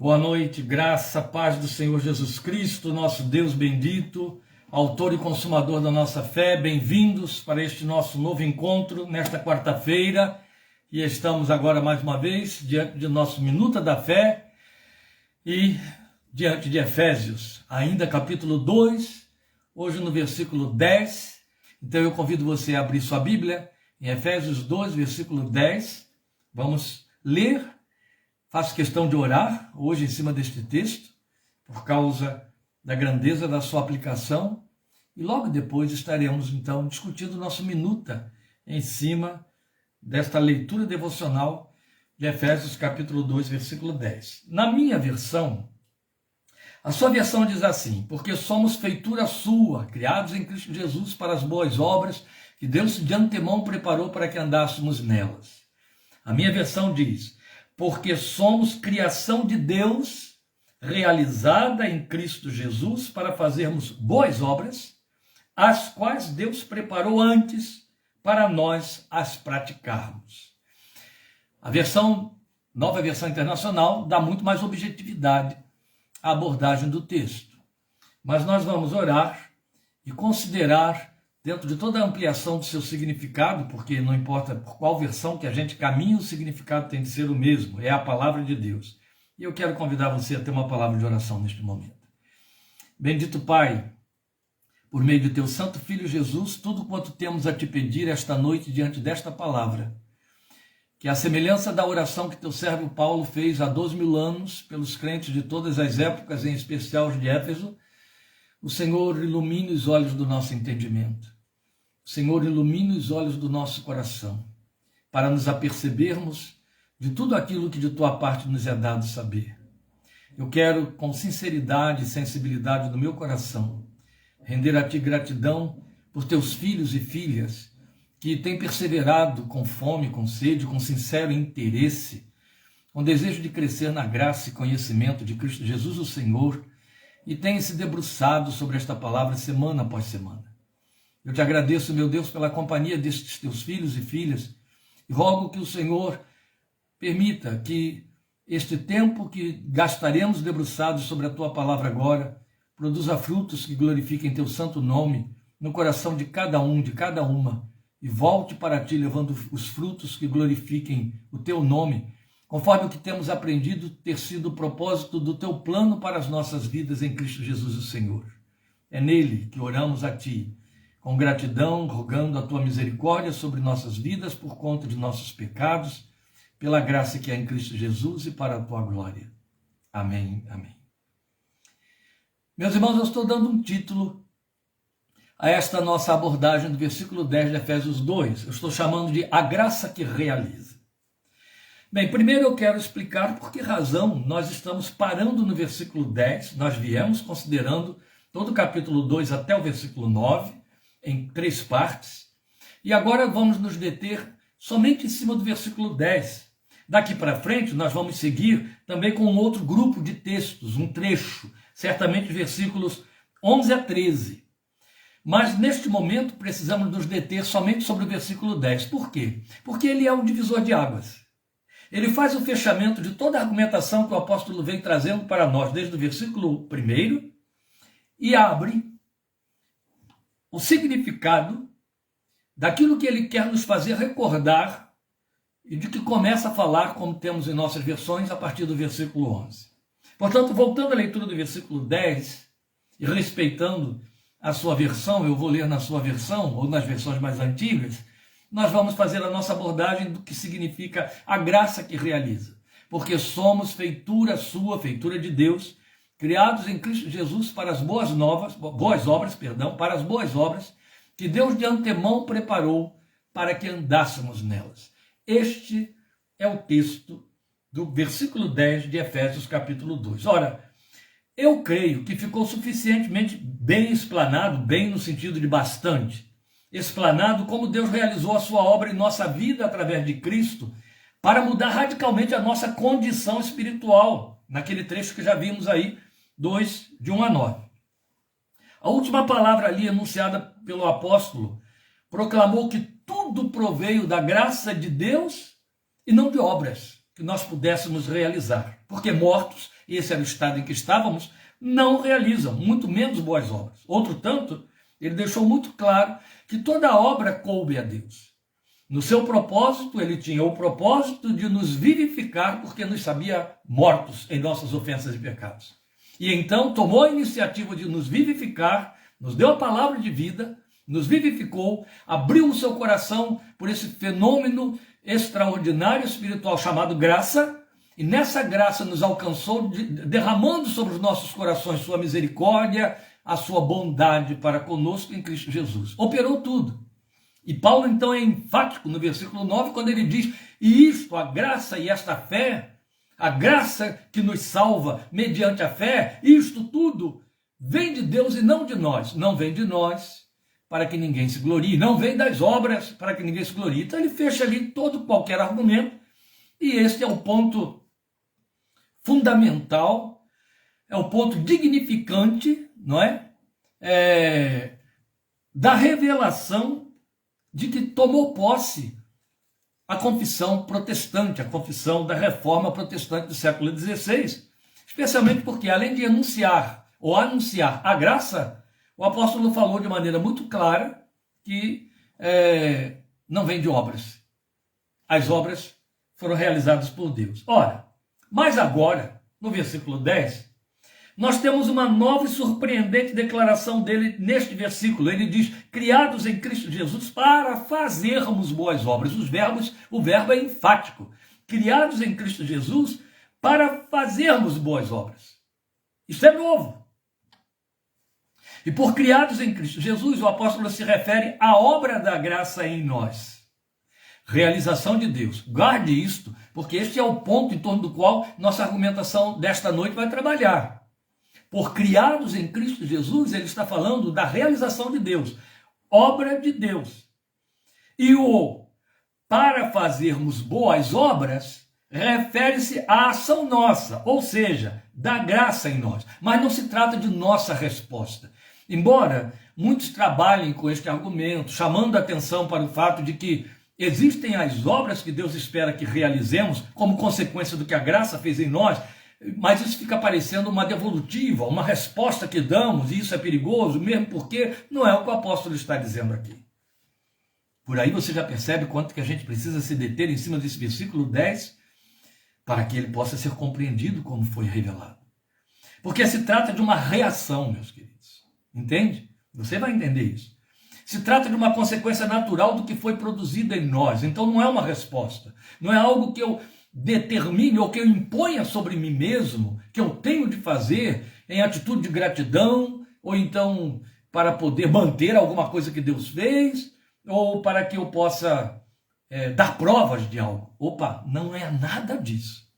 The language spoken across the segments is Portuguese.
Boa noite, graça, paz do Senhor Jesus Cristo, nosso Deus bendito, autor e consumador da nossa fé. Bem-vindos para este nosso novo encontro nesta quarta-feira. E estamos agora mais uma vez diante de nosso Minuta da Fé e diante de Efésios, ainda capítulo 2, hoje no versículo 10. Então eu convido você a abrir sua Bíblia em Efésios 2, versículo 10. Vamos ler. Faço questão de orar hoje em cima deste texto, por causa da grandeza da sua aplicação, e logo depois estaremos então discutindo nosso minuta em cima desta leitura devocional de Efésios capítulo 2, versículo 10. Na minha versão, a sua versão diz assim: porque somos feitura sua, criados em Cristo Jesus para as boas obras que Deus de antemão preparou para que andássemos nelas. A minha versão diz: porque somos criação de Deus, realizada em Cristo Jesus para fazermos boas obras, as quais Deus preparou antes para nós as praticarmos. A nova versão internacional, dá muito mais objetividade à abordagem do texto. Mas nós vamos orar e considerar, dentro de toda a ampliação do seu significado, porque não importa por qual versão que a gente caminha, o significado tem de ser o mesmo, é a palavra de Deus. E eu quero convidar você a ter uma palavra de oração neste momento. Bendito Pai, por meio de teu santo Filho Jesus, tudo quanto temos a te pedir esta noite diante desta palavra, que a semelhança da oração que teu servo Paulo fez há 2000 anos pelos crentes de todas as épocas, em especial os de Éfeso, o Senhor ilumine os olhos do nosso entendimento. O Senhor ilumine os olhos do nosso coração, para nos apercebermos de tudo aquilo que de tua parte nos é dado saber. Eu quero, com sinceridade e sensibilidade do meu coração, render a ti gratidão por teus filhos e filhas que têm perseverado com fome, com sede, com sincero interesse, com desejo de crescer na graça e conhecimento de Cristo Jesus, o Senhor, e têm se debruçado sobre esta palavra semana após semana. Eu te agradeço, meu Deus, pela companhia destes teus filhos e filhas, e rogo que o Senhor permita que este tempo que gastaremos debruçados sobre a tua palavra agora, produza frutos que glorifiquem teu santo nome no coração de cada um, de cada uma, e volte para ti levando os frutos que glorifiquem o teu nome, conforme o que temos aprendido ter sido o propósito do teu plano para as nossas vidas em Cristo Jesus o Senhor. É nele que oramos a ti, com gratidão, rogando a tua misericórdia sobre nossas vidas por conta de nossos pecados, pela graça que há em Cristo Jesus e para a tua glória. Amém, amém. Meus irmãos, eu estou dando um título a esta nossa abordagem do versículo 10 de Efésios 2. Eu estou chamando de A Graça que Realiza. Bem, primeiro eu quero explicar por que razão nós estamos parando no versículo 10. Nós viemos considerando todo o capítulo 2 até o versículo 9, em 3 partes. E agora vamos nos deter somente em cima do versículo 10. Daqui para frente nós vamos seguir também com um outro grupo de textos, um trecho, certamente versículos 11 a 13. Mas neste momento precisamos nos deter somente sobre o versículo 10. Por quê? Porque ele é um divisor de águas. Ele faz o fechamento de toda a argumentação que o apóstolo vem trazendo para nós, desde o versículo 1, e abre o significado daquilo que ele quer nos fazer recordar e de que começa a falar, como temos em nossas versões, a partir do versículo 11. Portanto, voltando à leitura do versículo 10, e respeitando a sua versão, eu vou ler na sua versão, ou nas versões mais antigas, nós vamos fazer a nossa abordagem do que significa a graça que realiza. Porque somos feitura sua, feitura de Deus, criados em Cristo Jesus para as boas obras que Deus de antemão preparou para que andássemos nelas. Este é o texto do versículo 10 de Efésios capítulo 2. Ora, eu creio que ficou suficientemente bem explanado, bem no sentido de bastante, explanado como Deus realizou a sua obra em nossa vida através de Cristo para mudar radicalmente a nossa condição espiritual, naquele trecho que já vimos aí, 2, de 1 a 9. A última palavra ali enunciada pelo apóstolo proclamou que tudo proveio da graça de Deus e não de obras que nós pudéssemos realizar, porque mortos esse era o estado em que estávamos, não realizam, muito menos boas obras. Outro tanto, ele deixou muito claro que toda obra coube a Deus. No seu propósito, ele tinha o propósito de nos vivificar, porque nos sabia mortos em nossas ofensas e pecados. E então tomou a iniciativa de nos vivificar, nos deu a palavra de vida, nos vivificou, abriu o seu coração por esse fenômeno extraordinário espiritual chamado graça, e nessa graça nos alcançou, derramando sobre os nossos corações sua misericórdia, a sua bondade para conosco em Cristo Jesus. Operou tudo. E Paulo então é enfático no versículo 9, quando ele diz, e isto, a graça e esta fé, a graça que nos salva mediante a fé, isto tudo vem de Deus e não de nós. Não vem de nós para que ninguém se glorie, não vem das obras para que ninguém se glorie. Então ele fecha ali todo qualquer argumento, e este é o ponto fundamental, é o ponto dignificante, não é? Da revelação de que tomou posse a confissão protestante, a confissão da reforma protestante do século XVI, especialmente porque, além de anunciar a graça, o apóstolo falou de maneira muito clara que não vem de obras. As obras foram realizadas por Deus. Ora, mas agora, no versículo 10, nós temos uma nova e surpreendente declaração dele neste versículo. Ele diz, criados em Cristo Jesus para fazermos boas obras. O verbo é enfático. Criados em Cristo Jesus para fazermos boas obras. Isso é novo. E por criados em Cristo Jesus, o apóstolo se refere à obra da graça em nós. Realização de Deus. Guarde isto, porque este é o ponto em torno do qual nossa argumentação desta noite vai trabalhar. Por criados em Cristo Jesus, ele está falando da realização de Deus, obra de Deus. E o para fazermos boas obras refere-se à ação nossa, ou seja, da graça em nós. Mas não se trata de nossa resposta. Embora muitos trabalhem com este argumento, chamando a atenção para o fato de que existem as obras que Deus espera que realizemos como consequência do que a graça fez em nós, mas isso fica parecendo uma devolutiva, uma resposta que damos, e isso é perigoso, mesmo porque não é o que o apóstolo está dizendo aqui. Por aí você já percebe quanto que a gente precisa se deter em cima desse versículo 10, para que ele possa ser compreendido como foi revelado. Porque se trata de uma reação, meus queridos. Entende? Você vai entender isso. Se trata de uma consequência natural do que foi produzido em nós. Então não é uma resposta. Não é algo que eu determine ou que eu imponha sobre mim mesmo, que eu tenho de fazer em atitude de gratidão, ou então para poder manter alguma coisa que Deus fez, ou para que eu possa dar provas de algo. Opa, não é nada disso.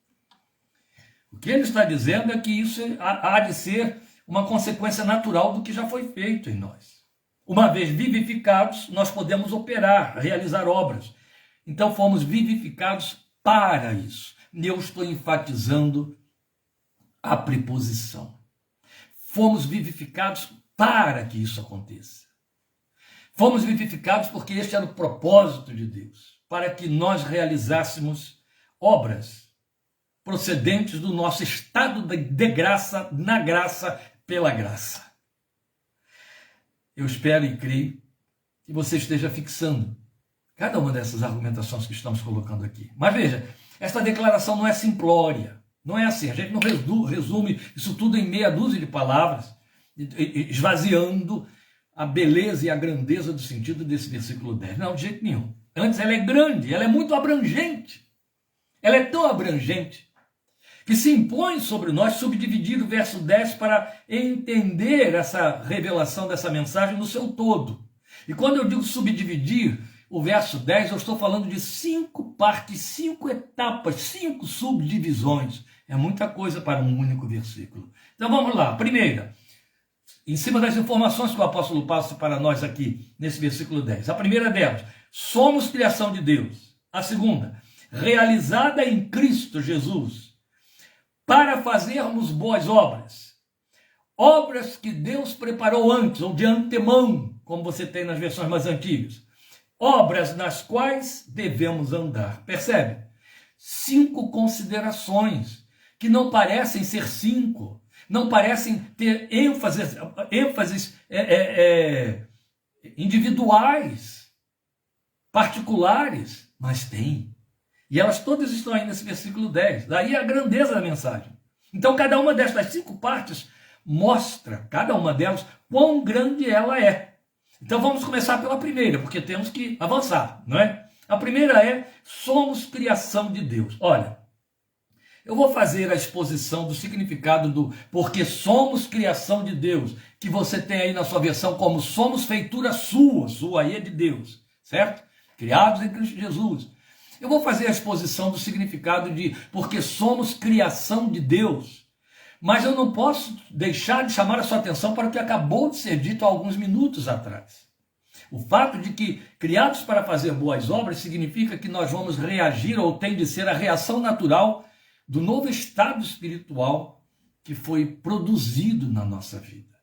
O que ele está dizendo é que isso há de ser uma consequência natural do que já foi feito em nós. Uma vez vivificados, nós podemos operar, realizar obras. Então fomos vivificados para isso. E eu estou enfatizando a preposição. Fomos vivificados para que isso aconteça. Fomos vivificados porque este era o propósito de Deus, para que nós realizássemos obras procedentes do nosso estado de graça, na graça, pela graça. Eu espero e creio que você esteja fixando cada uma dessas argumentações que estamos colocando aqui. Mas veja, esta declaração não é simplória, não é assim, a gente não resume isso tudo em meia dúzia de palavras, esvaziando a beleza e a grandeza do sentido desse versículo 10. Não, de jeito nenhum. Antes ela é grande, ela é muito abrangente. Ela é tão abrangente que se impõe sobre nós subdividir o verso 10 para entender essa revelação dessa mensagem no seu todo. E quando eu digo subdividir o verso 10, eu estou falando de 5 partes, 5 etapas, 5 subdivisões. É muita coisa para um único versículo. Então vamos lá. Primeira, em cima das informações que o apóstolo passa para nós aqui, nesse versículo 10. A primeira delas, somos criação de Deus. A segunda, realizada em Cristo Jesus, para fazermos boas obras. Obras que Deus preparou antes, ou de antemão, como você tem nas versões mais antigas. Obras nas quais devemos andar. Percebe? 5 considerações que não parecem ser 5, não parecem ter ênfases individuais, particulares, mas tem. E elas todas estão aí nesse versículo 10. Daí a grandeza da mensagem. Então cada uma destas 5 partes mostra, cada uma delas, quão grande ela é. Então vamos começar pela primeira, porque temos que avançar, não é? A primeira é: somos criação de Deus. Olha, eu vou fazer a exposição do significado do porque somos criação de Deus, que você tem aí na sua versão como somos feitura sua aí é de Deus, certo? Criados em Cristo Jesus. Eu vou fazer a exposição do significado de porque somos criação de Deus, mas eu não posso deixar de chamar a sua atenção para o que acabou de ser dito há alguns minutos atrás. O fato de que criados para fazer boas obras significa que nós vamos reagir, ou tem de ser a reação natural do novo estado espiritual que foi produzido na nossa vida.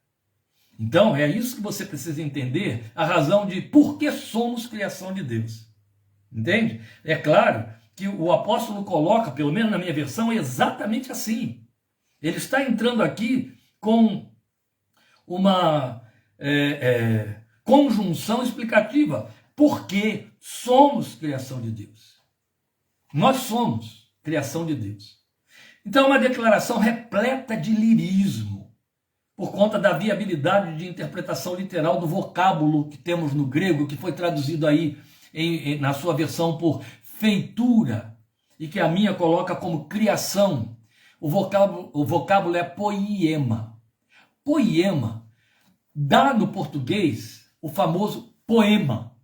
Então, é isso que você precisa entender, a razão de por que somos criação de Deus. Entende? É claro que o apóstolo coloca, pelo menos na minha versão, exatamente assim. Ele está entrando aqui com uma conjunção explicativa. Porque somos criação de Deus. Nós somos criação de Deus. Então é uma declaração repleta de lirismo, por conta da viabilidade de interpretação literal do vocábulo que temos no grego, que foi traduzido aí na sua versão por feitura, e que a minha coloca como criação. O vocábulo é poiema. Poiema dá no português o famoso poema,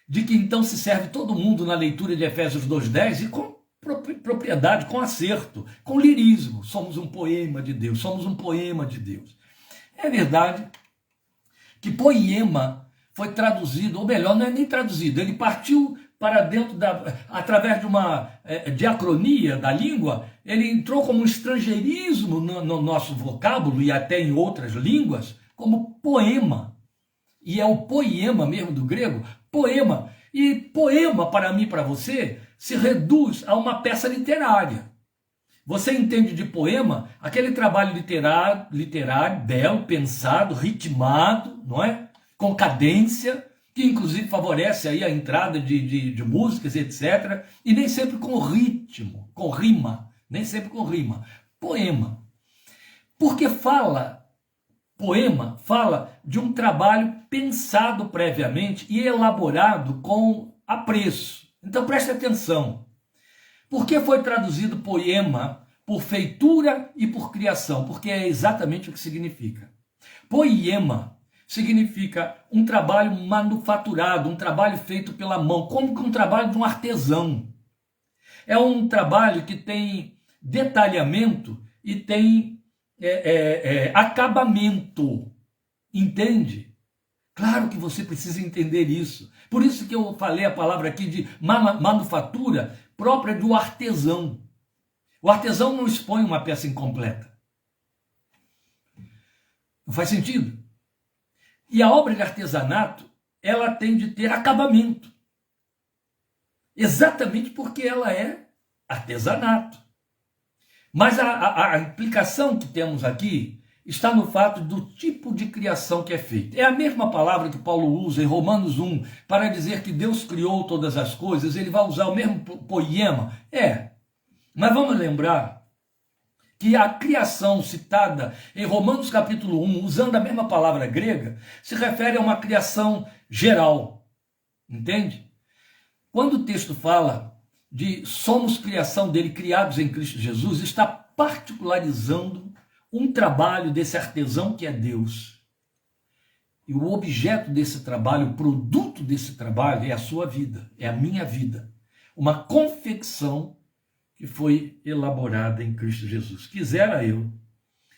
de que então se serve todo mundo na leitura de Efésios 2:10 e com propriedade, com acerto, com lirismo. Somos um poema de Deus, somos um poema de Deus. É verdade que poema foi traduzido, ou melhor, não é nem traduzido, ele partiu para dentro através de uma diacronia da língua, ele entrou como um estrangeirismo no nosso vocábulo e até em outras línguas, como poema. E é o poema mesmo do grego, poema. E poema, para mim e para você, se reduz a uma peça literária. Você entende de poema aquele trabalho literário, belo, pensado, ritmado, não é? Com cadência, que inclusive favorece aí a entrada de músicas, etc. E nem sempre com ritmo, com rima, nem sempre com rima. Poema. Porque poema fala de um trabalho pensado previamente e elaborado com apreço. Então preste atenção. Por que foi traduzido poema por feitura e por criação? Porque é exatamente o que significa. Poema significa um trabalho manufaturado, um trabalho feito pela mão, como um trabalho de um artesão. É um trabalho que tem detalhamento e tem acabamento. Entende? Claro que você precisa entender isso. Por isso que eu falei a palavra aqui de manufatura própria do artesão. O artesão não expõe uma peça incompleta. Não faz sentido? E a obra de artesanato, ela tem de ter acabamento. Exatamente porque ela é artesanato. Mas a implicação que temos aqui está no fato do tipo de criação que é feita. É a mesma palavra que Paulo usa em Romanos 1 para dizer que Deus criou todas as coisas. Ele vai usar o mesmo poema. Mas vamos lembrar que a criação citada em Romanos capítulo 1, usando a mesma palavra grega, se refere a uma criação geral. Entende? Quando o texto fala de somos criação dele, criados em Cristo Jesus, está particularizando um trabalho desse artesão que é Deus. E o objeto desse trabalho, o produto desse trabalho é a sua vida, é a minha vida. Uma confecção que foi elaborada em Cristo Jesus. Quisera eu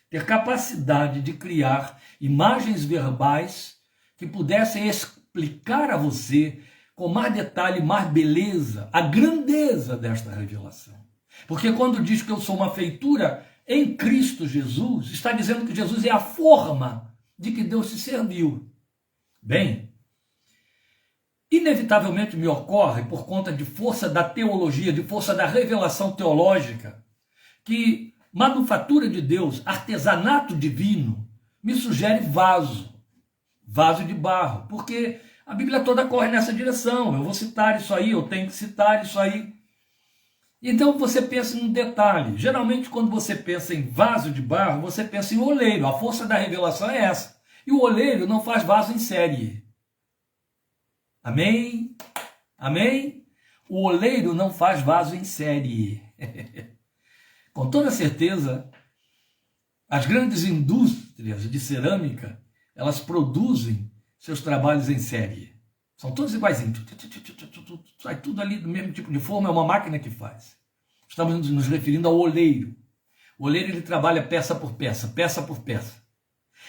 ter capacidade de criar imagens verbais que pudessem explicar a você com mais detalhe, mais beleza, a grandeza desta revelação. Porque quando diz que eu sou uma feitura em Cristo Jesus, está dizendo que Jesus é a forma de que Deus se serviu. Bem, inevitavelmente me ocorre, por conta de força da teologia, de força da revelação teológica, que manufatura de Deus, artesanato divino, me sugere vaso de barro, porque a Bíblia toda corre nessa direção. Eu vou citar isso aí, eu tenho que citar isso aí. Então você pensa num detalhe. Geralmente quando você pensa em vaso de barro, você pensa em oleiro. A força da revelação é essa. E o oleiro não faz vaso em série. Amém? Amém? O oleiro não faz vaso em série. Com toda certeza, as grandes indústrias de cerâmica, elas produzem seus trabalhos em série. São todos iguaizinhos. Sai tudo ali do mesmo tipo de forma, é uma máquina que faz. Estamos nos referindo ao oleiro. O oleiro, ele trabalha peça por peça, peça por peça.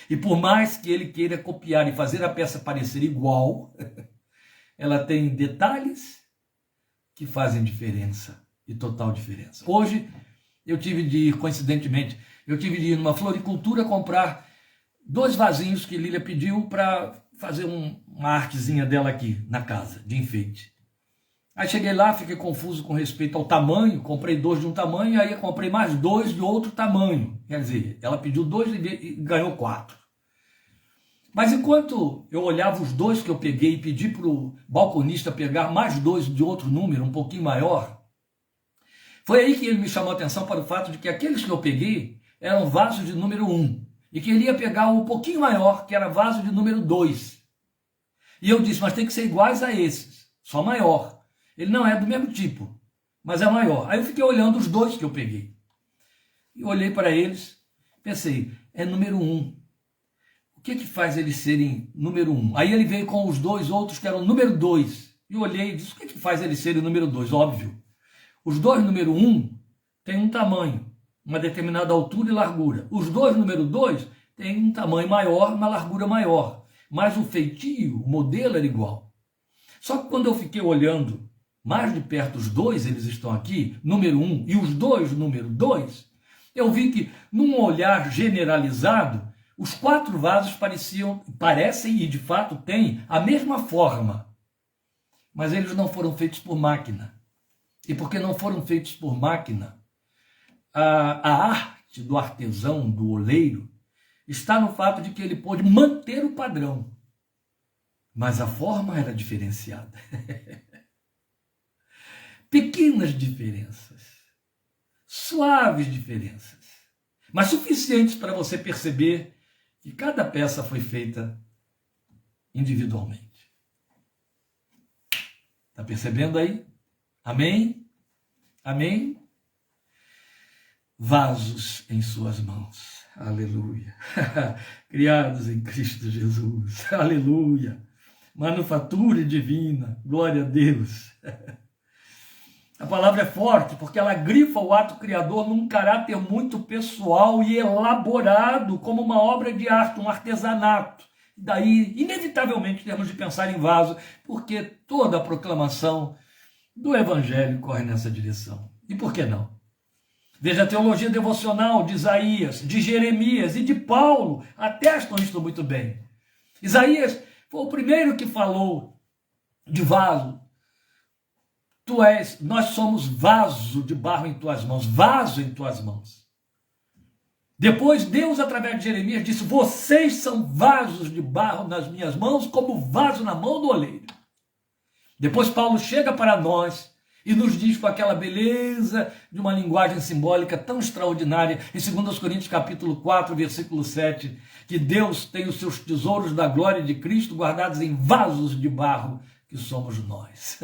E por mais que ele queira copiar e fazer a peça parecer igual, ela tem detalhes que fazem diferença, e total diferença. Hoje, coincidentemente, eu tive de ir numa floricultura comprar 2 vasinhos que Lília pediu para fazer uma artezinha dela aqui na casa, de enfeite. Aí cheguei lá, fiquei confuso com respeito ao tamanho, comprei 2 de um tamanho, aí comprei mais 2 de outro tamanho. Quer dizer, ela pediu 2 e ganhou 4. Mas enquanto eu olhava os 2 que eu peguei e pedi para o balconista pegar mais 2 de outro número, um pouquinho maior, foi aí que ele me chamou a atenção para o fato de que aqueles que eu peguei eram vasos de número 1. E que ele ia pegar um pouquinho maior, que era vaso de número 2. E eu disse, mas tem que ser iguais a esses, só maior. Ele não é do mesmo tipo, mas é maior. Aí eu fiquei olhando os 2 que eu peguei. E olhei para eles, pensei, é número 1. O que faz eles serem número 1? Aí ele veio com os 2 outros que eram número 2. E eu olhei e disse, o que faz eles serem número 2? Óbvio. Os 2 número 1 têm um tamanho, uma determinada altura e largura. Os 2 número 2 têm um tamanho maior, uma largura maior. Mas o feitio, o modelo era igual. Só que quando eu fiquei olhando mais de perto os 2, eles estão aqui, número 1 e os 2 número 2, eu vi que num olhar generalizado, os 4 vasos parecem e de fato têm a mesma forma. Mas eles não foram feitos por máquina. E porque não foram feitos por máquina, a arte do artesão, do oleiro, está no fato de que ele pôde manter o padrão, mas a forma era diferenciada. Pequenas diferenças, suaves diferenças, mas suficientes para você perceber que cada peça foi feita individualmente. Está percebendo aí? Amém? Amém? Vasos em suas mãos. Aleluia. Criados em Cristo Jesus. Aleluia. Manufatura divina. Glória a Deus. A palavra é forte porque ela grifa o ato criador num caráter muito pessoal e elaborado, como uma obra de arte, um artesanato. Daí, inevitavelmente, temos de pensar em vaso, porque toda a proclamação do Evangelho corre nessa direção. E por que não? Veja, a teologia devocional de Isaías, de Jeremias e de Paulo atestam isto muito bem. Isaías foi o primeiro que falou de vaso. Nós somos vaso de barro em tuas mãos, vaso em tuas mãos. Depois Deus, através de Jeremias, disse, vocês são vasos de barro nas minhas mãos, como vaso na mão do oleiro. Depois Paulo chega para nós e nos diz com aquela beleza de uma linguagem simbólica tão extraordinária, em 2 Coríntios capítulo 4, versículo 7, que Deus tem os seus tesouros da glória de Cristo guardados em vasos de barro, que somos nós.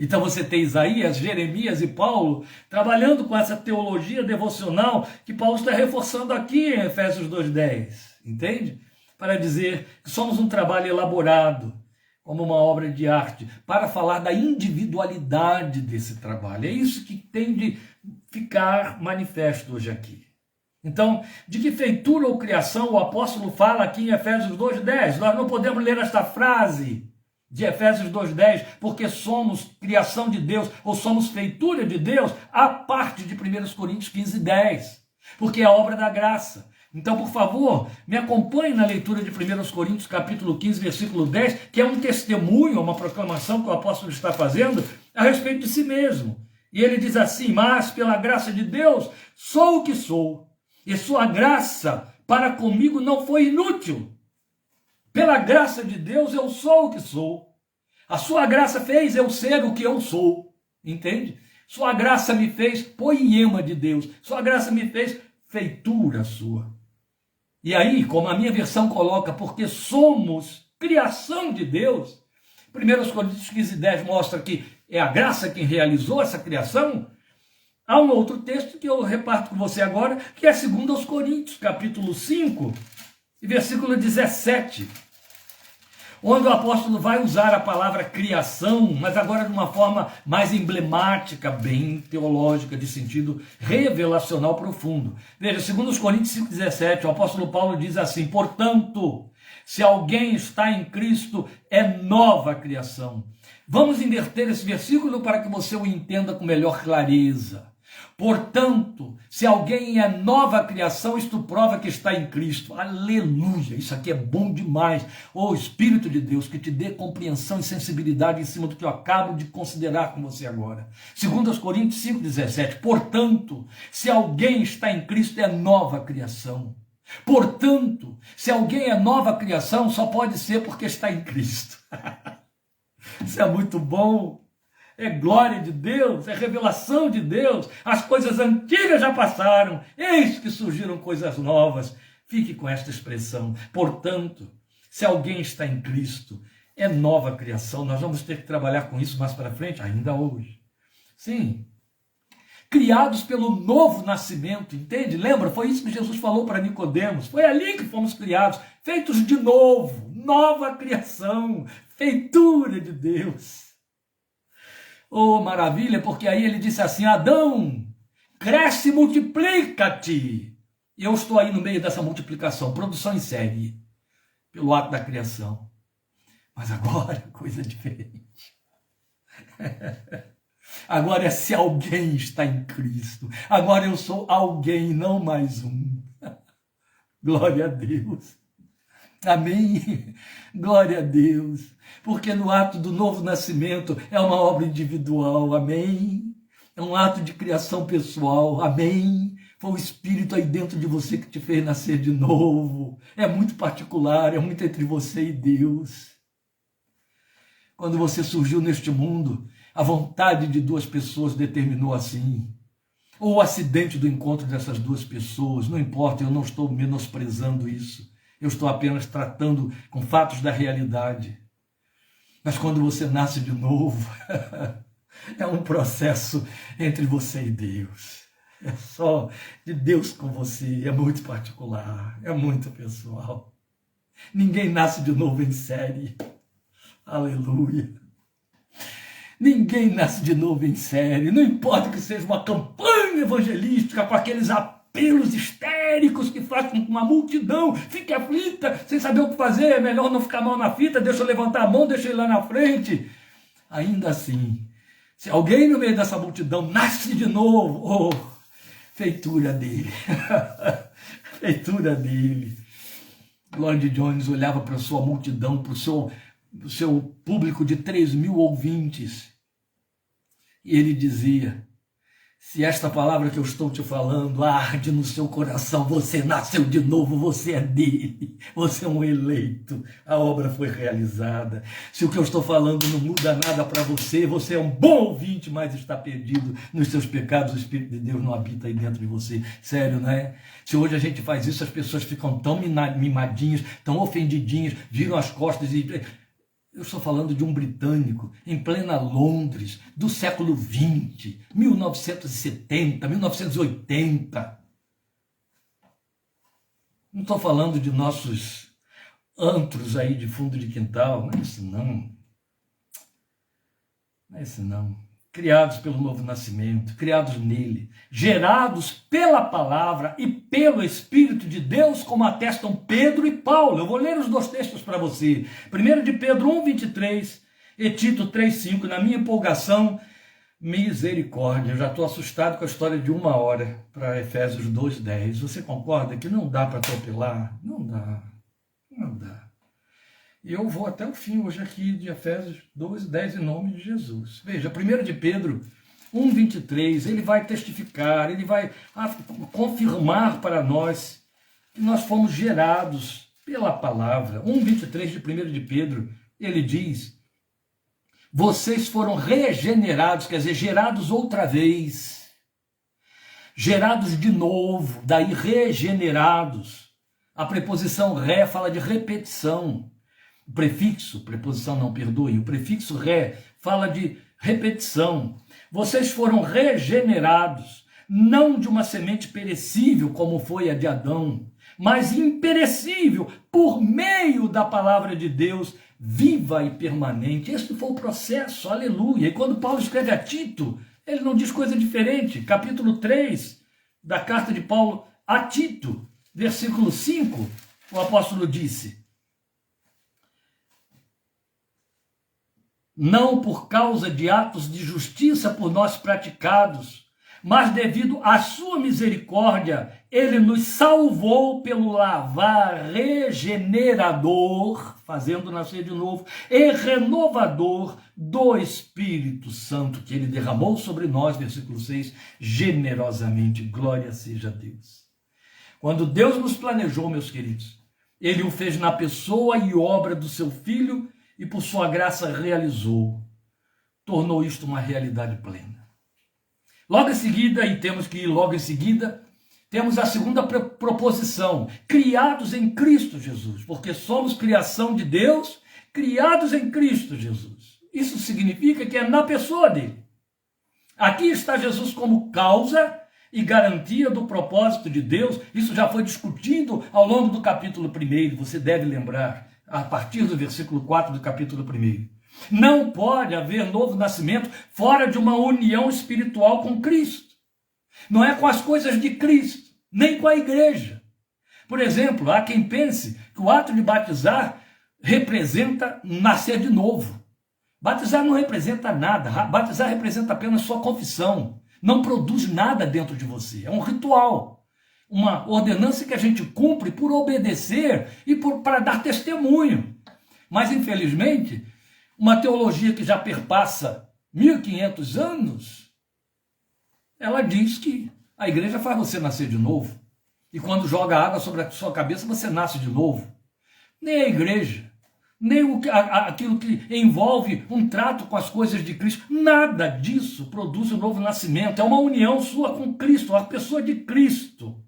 Então você tem Isaías, Jeremias e Paulo trabalhando com essa teologia devocional que Paulo está reforçando aqui em Efésios 2:10, entende? Para dizer que somos um trabalho elaborado, como uma obra de arte, para falar da individualidade desse trabalho. É isso que tem de ficar manifesto hoje aqui. Então, de que feitura ou criação o apóstolo fala aqui em Efésios 2:10? Nós não podemos ler esta frase de Efésios 2:10, porque somos criação de Deus, ou somos feitura de Deus, a parte de 1 Coríntios 15:10, porque é a obra da graça. Então, por favor, me acompanhe na leitura de 1 Coríntios capítulo 15, versículo 10, que é um testemunho, uma proclamação que o apóstolo está fazendo a respeito de si mesmo. E ele diz assim: mas pela graça de Deus sou o que sou, e sua graça para comigo não foi inútil. Pela graça de Deus eu sou o que sou. A sua graça fez eu ser o que eu sou. Entende? Sua graça me fez poema de Deus. Sua graça me fez feitura sua. E aí, como a minha versão coloca, porque somos criação de Deus, 1 Coríntios 15:10 mostra que é a graça quem realizou essa criação. Há um outro texto que eu reparto com você agora, que é 2 Coríntios, capítulo 5, e versículo 17, onde o apóstolo vai usar a palavra criação, mas agora de uma forma mais emblemática, bem teológica, de sentido revelacional profundo. Veja, 2 Coríntios 5:17, o apóstolo Paulo diz assim: portanto, se alguém está em Cristo, é nova criação. Vamos inverter esse versículo para que você o entenda com melhor clareza. Portanto, se alguém é nova criação, isto prova que está em Cristo. Aleluia, isso aqui é bom demais. Oh, Espírito de Deus, que te dê compreensão e sensibilidade em cima do que eu acabo de considerar com você agora. 2 Coríntios 5:17, portanto, se alguém está em Cristo, é nova criação. Portanto, se alguém é nova criação, só pode ser porque está em Cristo. Isso é muito bom. É glória de Deus, é revelação de Deus. As coisas antigas já passaram, eis que surgiram coisas novas. Fique com esta expressão. Portanto, se alguém está em Cristo, é nova criação. Nós vamos ter que trabalhar com isso mais para frente, ainda hoje. Sim. Criados pelo novo nascimento, entende? Lembra? Foi isso que Jesus falou para Nicodemos. Foi ali que fomos criados, feitos de novo, nova criação, feitura de Deus. Oh, maravilha, porque aí ele disse assim: Adão, cresce e multiplica-te. E eu estou aí no meio dessa multiplicação, produção em série, pelo ato da criação. Mas agora, coisa diferente. Agora é se alguém está em Cristo. Agora eu sou alguém, não mais um. Glória a Deus. Amém? Glória a Deus. Porque no ato do novo nascimento é uma obra individual. Amém? É um ato de criação pessoal. Amém? Foi o Espírito aí dentro de você que te fez nascer de novo. É muito particular, é muito entre você e Deus. Quando você surgiu neste mundo, a vontade de duas pessoas determinou assim. Ou o acidente do encontro dessas duas pessoas, não importa, eu não estou menosprezando isso. Eu estou apenas tratando com fatos da realidade. Mas quando você nasce de novo, é um processo entre você e Deus. É só de Deus com você, é muito particular, é muito pessoal. Ninguém nasce de novo em série. Aleluia. Ninguém nasce de novo em série. Não importa que seja uma campanha evangelística com aqueles apelos histéricos que faz com que uma multidão fique aflita, sem saber o que fazer. É melhor não ficar mal na fita, deixa eu levantar a mão, deixa eu ir lá na frente. Ainda assim, se alguém no meio dessa multidão nasce de novo, oh, feitura dele. Feitura dele. Lloyd Jones olhava para a sua multidão, para o seu público de 3.000 ouvintes, e ele dizia: se esta palavra que eu estou te falando arde no seu coração, você nasceu de novo, você é dele, você é um eleito, a obra foi realizada. Se o que eu estou falando não muda nada para você, você é um bom ouvinte, mas está perdido nos seus pecados, o Espírito de Deus não habita aí dentro de você. Sério, não é? Se hoje a gente faz isso, as pessoas ficam tão mimadinhas, tão ofendidinhas, viram as costas e... Eu estou falando de um britânico em plena Londres, do século XX, 1970, 1980. Não estou falando de nossos antros aí de fundo de quintal, não é isso não. Não é isso não. Criados pelo novo nascimento, criados nele, gerados pela palavra e pelo Espírito de Deus, como atestam Pedro e Paulo. Eu vou ler os dois textos para você. 1 de Pedro 1:23 e Tito 3:5. Na minha empolgação, misericórdia. Eu já estou assustado com a história de 1 hora para Efésios 2:10. Você concorda que não dá para atropelar? Não dá. Não dá. E eu vou até o fim hoje aqui de Efésios 2:10 em nome de Jesus. Veja, 1 de Pedro 1:23, ele vai testificar, ele vai confirmar para nós que nós fomos gerados pela palavra. 1:23 de 1 de Pedro, ele diz: vocês foram regenerados, quer dizer, gerados outra vez, gerados de novo, daí regenerados. A preposição ré fala de repetição. O prefixo, preposição não, perdoe, o prefixo ré fala de repetição. Vocês foram regenerados, não de uma semente perecível, como foi a de Adão, mas imperecível, por meio da palavra de Deus, viva e permanente. Esse foi o processo, aleluia. E quando Paulo escreve a Tito, ele não diz coisa diferente. Capítulo 3 da carta de Paulo a Tito, versículo 5, o apóstolo disse: não por causa de atos de justiça por nós praticados, mas devido à sua misericórdia, ele nos salvou pelo lavar regenerador, fazendo nascer de novo, e renovador do Espírito Santo, que ele derramou sobre nós, versículo 6, generosamente. Glória seja a Deus. Quando Deus nos planejou, meus queridos, ele o fez na pessoa e obra do seu Filho, e por sua graça realizou, tornou isto uma realidade plena. Logo em seguida, e temos que ir logo em seguida, temos a segunda proposição: criados em Cristo Jesus, porque somos criação de Deus, criados em Cristo Jesus. Isso significa que é na pessoa dele. Aqui está Jesus como causa e garantia do propósito de Deus. Isso já foi discutido ao longo do capítulo 1, você deve lembrar, a partir do versículo 4 do capítulo 1. Não pode haver novo nascimento fora de uma união espiritual com Cristo. Não é com as coisas de Cristo, nem com a igreja. Por exemplo, há quem pense que o ato de batizar representa nascer de novo. Batizar não representa nada. Batizar representa apenas sua confissão. Não produz nada dentro de você. É um ritual. Uma ordenança que a gente cumpre por obedecer e para dar testemunho. Mas, infelizmente, uma teologia que já perpassa 1500 anos, ela diz que a igreja faz você nascer de novo. E quando joga água sobre a sua cabeça, você nasce de novo. Nem a igreja, nem aquilo que envolve um trato com as coisas de Cristo, nada disso produz um novo nascimento. É uma união sua com Cristo, a pessoa de Cristo.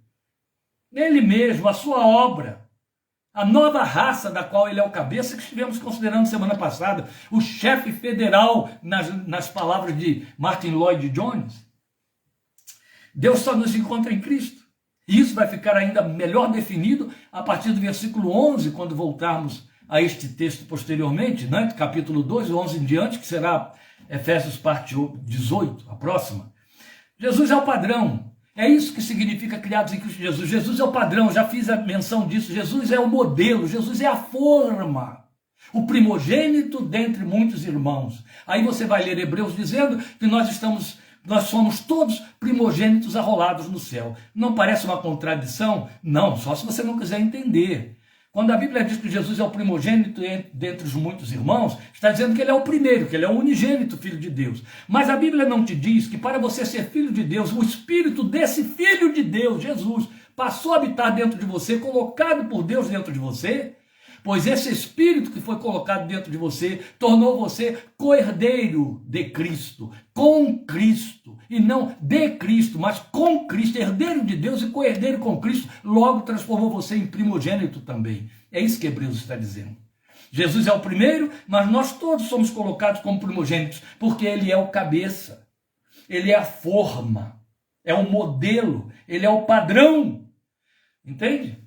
Ele mesmo, a sua obra, a nova raça da qual ele é o cabeça, que estivemos considerando semana passada, o chefe federal, nas palavras de Martin Lloyd Jones. Deus só nos encontra em Cristo. E isso vai ficar ainda melhor definido a partir do versículo 11, quando voltarmos a este texto posteriormente, né? Capítulo 2, 11 em diante, que será Efésios parte 18, a próxima. Jesus é o padrão. É isso que significa criados em Cristo Jesus. Jesus é o padrão, já fiz a menção disso. Jesus é o modelo, Jesus é a forma, o primogênito dentre muitos irmãos. Aí você vai ler Hebreus dizendo que nós somos todos primogênitos arrolados no céu. Não parece uma contradição? Não, só se você não quiser entender. Quando a Bíblia diz que Jesus é o primogênito dentre os muitos irmãos, está dizendo que ele é o primeiro, que ele é o unigênito Filho de Deus. Mas a Bíblia não te diz que para você ser filho de Deus, o Espírito desse Filho de Deus, Jesus, passou a habitar dentro de você, colocado por Deus dentro de você, pois esse Espírito que foi colocado dentro de você tornou você co-herdeiro de Cristo, com Cristo, e não de Cristo, mas com Cristo, herdeiro de Deus e co-herdeiro com Cristo, logo transformou você em primogênito também. É isso que Hebreus está dizendo. Jesus é o primeiro, mas nós todos somos colocados como primogênitos, porque ele é o cabeça, ele é a forma, é o modelo, ele é o padrão. Entende?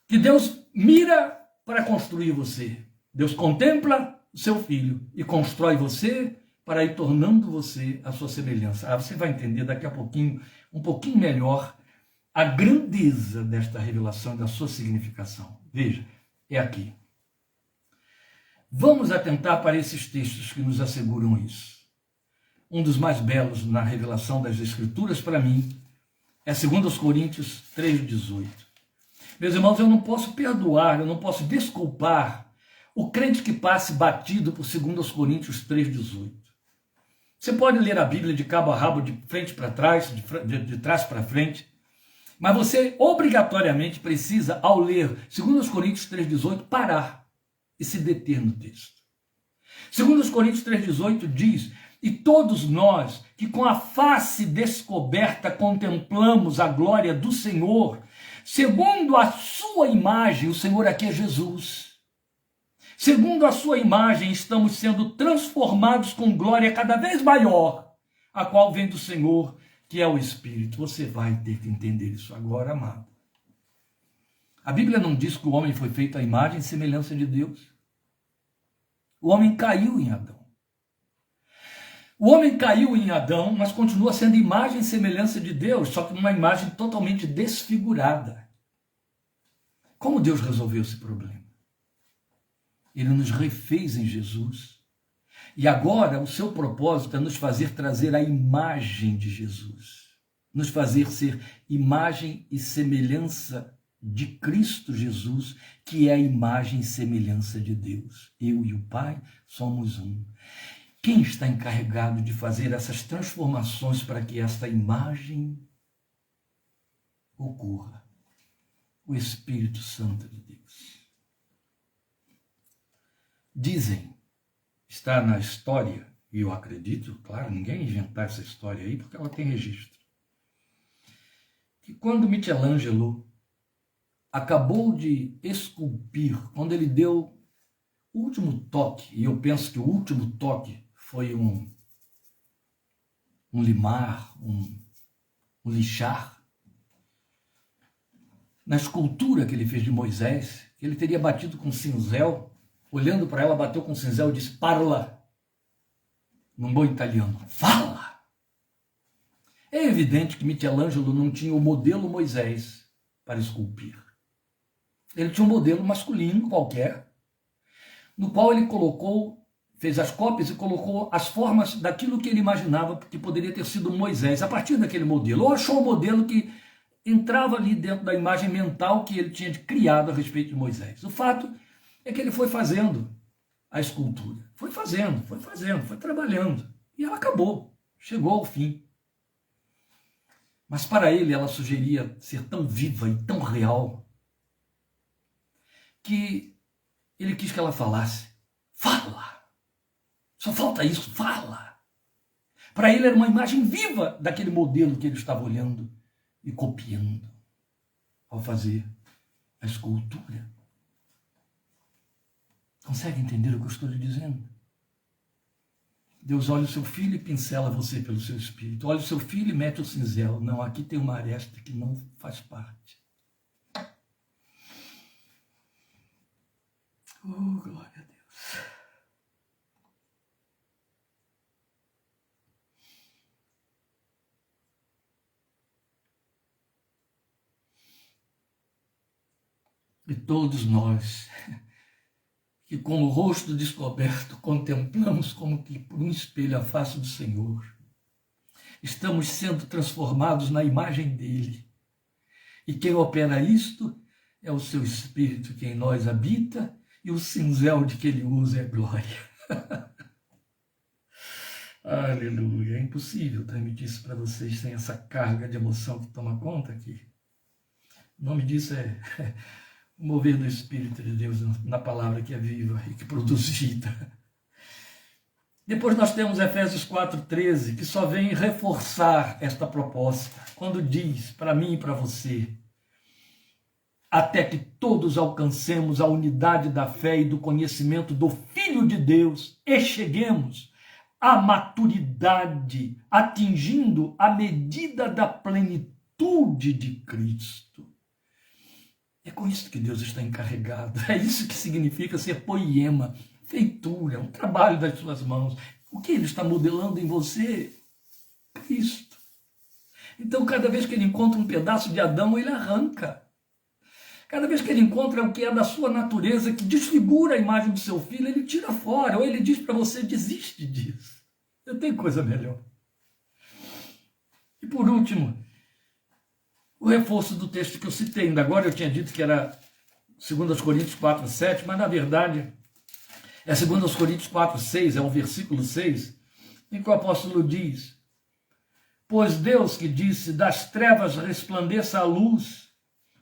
Que Deus mira para construir você. Deus contempla o seu filho e constrói você para ir tornando você a sua semelhança. Você vai entender daqui a pouquinho, um pouquinho melhor, a grandeza desta revelação, da sua significação. Veja, é aqui. Vamos atentar para esses textos que nos asseguram isso. Um dos mais belos na revelação das Escrituras, para mim, é 2 Coríntios 3,18. Meus irmãos, eu não posso perdoar, eu não posso desculpar o crente que passe batido por 2 Coríntios 3,18. Você pode ler a Bíblia de cabo a rabo, de frente para trás, de trás para frente, mas você obrigatoriamente precisa, ao ler 2 Coríntios 3,18, parar e se deter no texto. 2 Coríntios 3,18 diz: e todos nós que com a face descoberta contemplamos a glória do Senhor, segundo a sua imagem, o Senhor aqui é Jesus, segundo a sua imagem estamos sendo transformados com glória cada vez maior, a qual vem do Senhor, que é o Espírito. Você vai ter que entender isso agora, amado. A Bíblia não diz que o homem foi feito à imagem e semelhança de Deus. O homem caiu em Adão. O homem caiu em Adão, mas continua sendo imagem e semelhança de Deus, só que numa imagem totalmente desfigurada. Como Deus resolveu esse problema? Ele nos refez em Jesus. E agora o seu propósito é nos fazer trazer a imagem de Jesus. Nos fazer ser imagem e semelhança de Cristo Jesus, que é a imagem e semelhança de Deus. Eu e o Pai somos um. Quem está encarregado de fazer essas transformações para que esta imagem ocorra? O Espírito Santo de Deus. Dizem, está na história, e eu acredito, claro, ninguém inventar essa história aí, porque ela tem registro, que quando Michelangelo acabou de esculpir, quando ele deu o último toque, e eu penso que o último toque foi um limar, um lixar, na escultura que ele fez de Moisés, que ele teria batido com cinzel, olhando para ela, bateu com cinzel e disse: parla, num bom italiano, fala. É evidente que Michelangelo não tinha o modelo Moisés para esculpir. Ele tinha um modelo masculino qualquer, no qual ele fez as cópias e colocou as formas daquilo que ele imaginava que poderia ter sido Moisés, a partir daquele modelo. Ou achou um modelo que entrava ali dentro da imagem mental que ele tinha criado a respeito de Moisés. O fato é que ele foi fazendo a escultura. Foi fazendo, foi trabalhando. E ela acabou, chegou ao fim. Mas para ele ela sugeria ser tão viva e tão real que ele quis que ela falasse. Fala! Só falta isso, fala! Para ele era uma imagem viva daquele modelo que ele estava olhando e copiando ao fazer a escultura. Consegue entender o que eu estou lhe dizendo? Deus olha o seu filho e pincela você pelo seu espírito. Olha o seu filho e mete o cinzel. Não, aqui tem uma aresta que não faz parte. Oh, glória a Deus. E todos nós, que com o rosto descoberto contemplamos como que por um espelho a face do Senhor, estamos sendo transformados na imagem dele. E quem opera isto é o seu Espírito que em nós habita, e o cinzel de que ele usa é glória. Aleluia. É impossível transmitir isso para vocês sem essa carga de emoção que toma conta aqui. O nome disso é o mover do Espírito de Deus na palavra que é viva e que produz vida. Depois nós temos Efésios 4,13, que só vem reforçar esta proposta, quando diz para mim e para você: até que todos alcancemos a unidade da fé e do conhecimento do Filho de Deus e cheguemos à maturidade, atingindo a medida da plenitude de Cristo. É com isso que Deus está encarregado. É isso que significa ser poema, feitura, um trabalho das suas mãos. O que ele está modelando em você? Cristo. Então, cada vez que ele encontra um pedaço de Adão, ele arranca. Cada vez que ele encontra o que é da sua natureza, que desfigura a imagem do seu filho, ele tira fora. Ou ele diz para você: desiste disso. Eu tenho coisa melhor. E por último, o reforço do texto que eu citei. Ainda agora eu tinha dito que era 2 Coríntios 4,7, mas na verdade é 2 Coríntios 4,6, é o versículo 6, em que o apóstolo diz: pois Deus que disse, das trevas resplandeça a luz,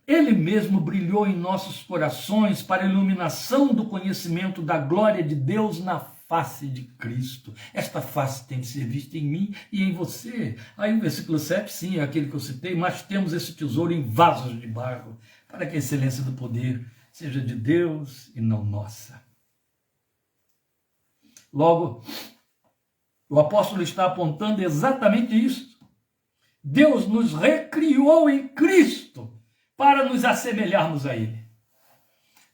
Ele mesmo brilhou em nossos corações para a iluminação do conhecimento da glória de Deus na face de Cristo. Esta face tem de ser vista em mim e em você. Aí o versículo 7, sim, é aquele que eu citei, mas temos esse tesouro em vasos de barro, para que a excelência do poder seja de Deus e não nossa. Logo, o apóstolo está apontando exatamente isso. Deus nos recriou em Cristo para nos assemelharmos a Ele.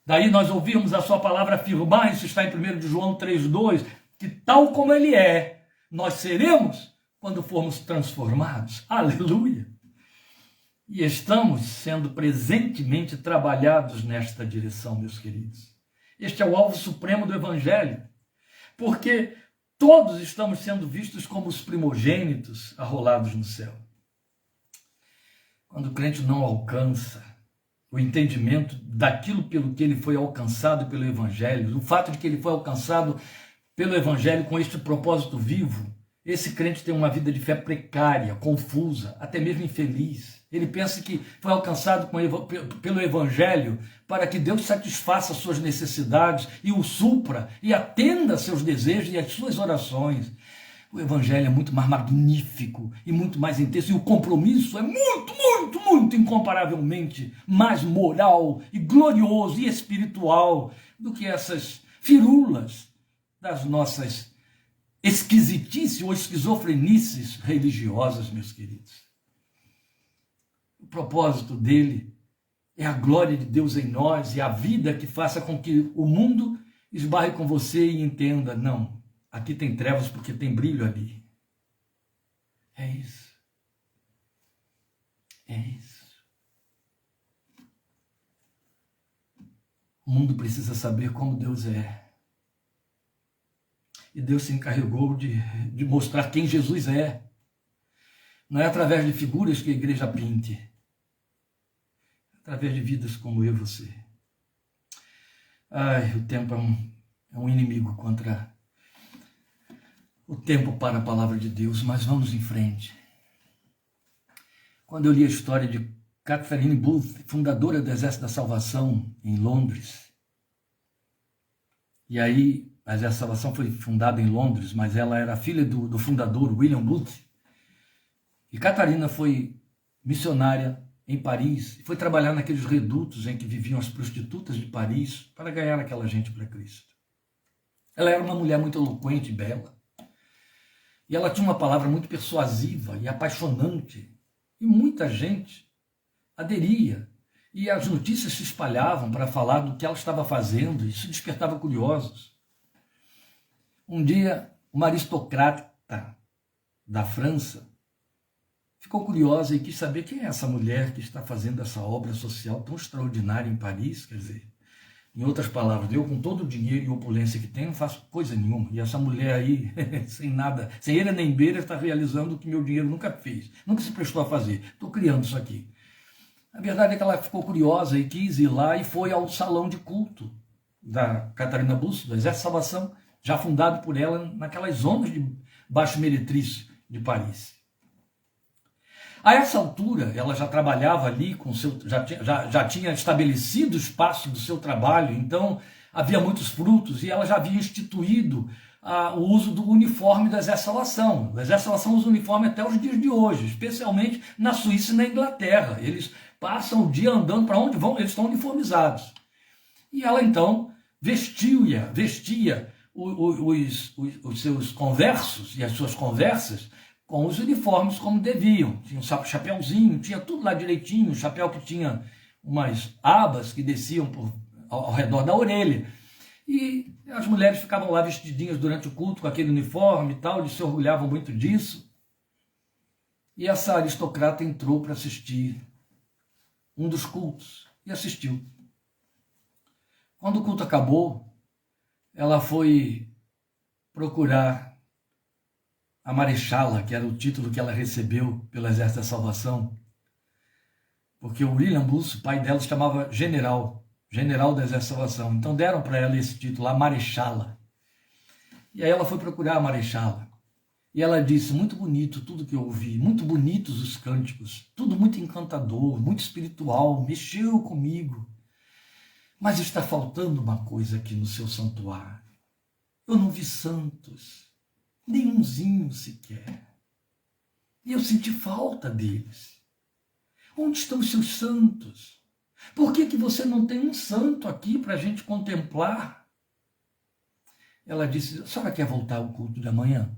Daí nós ouvimos a sua palavra afirmar, isso está em 1 João 3,2, que tal como Ele é, nós seremos quando formos transformados. Aleluia! E estamos sendo presentemente trabalhados nesta direção, meus queridos. Este é o alvo supremo do Evangelho, porque todos estamos sendo vistos como os primogênitos arrolados no céu. Quando o crente não alcança o entendimento daquilo pelo que ele foi alcançado pelo Evangelho, o fato de que ele foi alcançado pelo Evangelho com este propósito vivo, esse crente tem uma vida de fé precária, confusa, até mesmo infeliz. Ele pensa que foi alcançado pelo Evangelho para que Deus satisfaça as suas necessidades e o supra e atenda seus desejos e as suas orações. O Evangelho é muito mais magnífico e muito mais intenso, e o compromisso é muito incomparavelmente mais moral e glorioso e espiritual do que essas firulas das nossas esquisitices ou esquizofrenices religiosas, meus queridos. O propósito dele é a glória de Deus em nós e a vida que faça com que o mundo esbarre com você e entenda, não, aqui tem trevas porque tem brilho ali. É isso. É isso. O mundo precisa saber como Deus é. E Deus se encarregou de mostrar quem Jesus é. Não é através de figuras que a igreja pinte. É através de vidas como eu e você. Ai, o tempo é um inimigo contra o tempo para a palavra de Deus, mas vamos em frente. Quando eu li a história de Catherine Booth, fundadora do Exército da Salvação em Londres, e aí a Exército da Salvação foi fundada em Londres, mas ela era filha do fundador William Booth, e Catarina foi missionária em Paris, e foi trabalhar naqueles redutos em que viviam as prostitutas de Paris para ganhar aquela gente para Cristo. Ela era uma mulher muito eloquente e bela, e ela tinha uma palavra muito persuasiva e apaixonante, e muita gente aderia, e as notícias se espalhavam para falar do que ela estava fazendo, e isso despertava curiosos. Um dia, uma aristocrata da França ficou curiosa e quis saber quem é essa mulher que está fazendo essa obra social tão extraordinária em Paris. Quer dizer, em outras palavras, eu com todo o dinheiro e opulência que tenho, não faço coisa nenhuma. E essa mulher aí, sem nada, sem eira nem beira, está realizando o que meu dinheiro nunca fez, nunca se prestou a fazer. Estou criando isso aqui. A verdade é que ela ficou curiosa e quis ir lá e foi ao salão de culto da Catarina Booth, do Exército de Salvação, já fundado por ela naquelas zonas de baixo meretrício de Paris. A essa altura, ela já trabalhava ali, já tinha estabelecido o espaço do seu trabalho, então havia muitos frutos, e ela já havia instituído o uso do uniforme do Exército de Salvação. O Exército de Salvação usa uniforme até os dias de hoje, especialmente na Suíça e na Inglaterra. Eles passam o dia andando para onde vão, eles estão uniformizados. E ela então vestia os seus conversos e as suas conversas com os uniformes como deviam. Tinha um chapéuzinho, tinha tudo lá direitinho, um chapéu que tinha umas abas que desciam ao redor da orelha. E as mulheres ficavam lá vestidinhas durante o culto com aquele uniforme e tal, eles se orgulhavam muito disso. E essa aristocrata entrou para assistir um dos cultos e assistiu. Quando o culto acabou, ela foi procurar a Marechala, que era o título que ela recebeu pelo Exército da Salvação, porque o William Booth, o pai dela, se chamava general do Exército da Salvação. Então deram para ela esse título, a Marechala. E aí ela foi procurar a Marechala. E ela disse, muito bonito tudo que eu ouvi, muito bonitos os cânticos, tudo muito encantador, muito espiritual, mexeu comigo. Mas está faltando uma coisa aqui no seu santuário. Eu não vi santos, nenhumzinho sequer. E eu senti falta deles. Onde estão os seus santos? Por que você não tem um santo aqui para a gente contemplar? Ela disse, a senhora quer voltar ao culto de amanhã?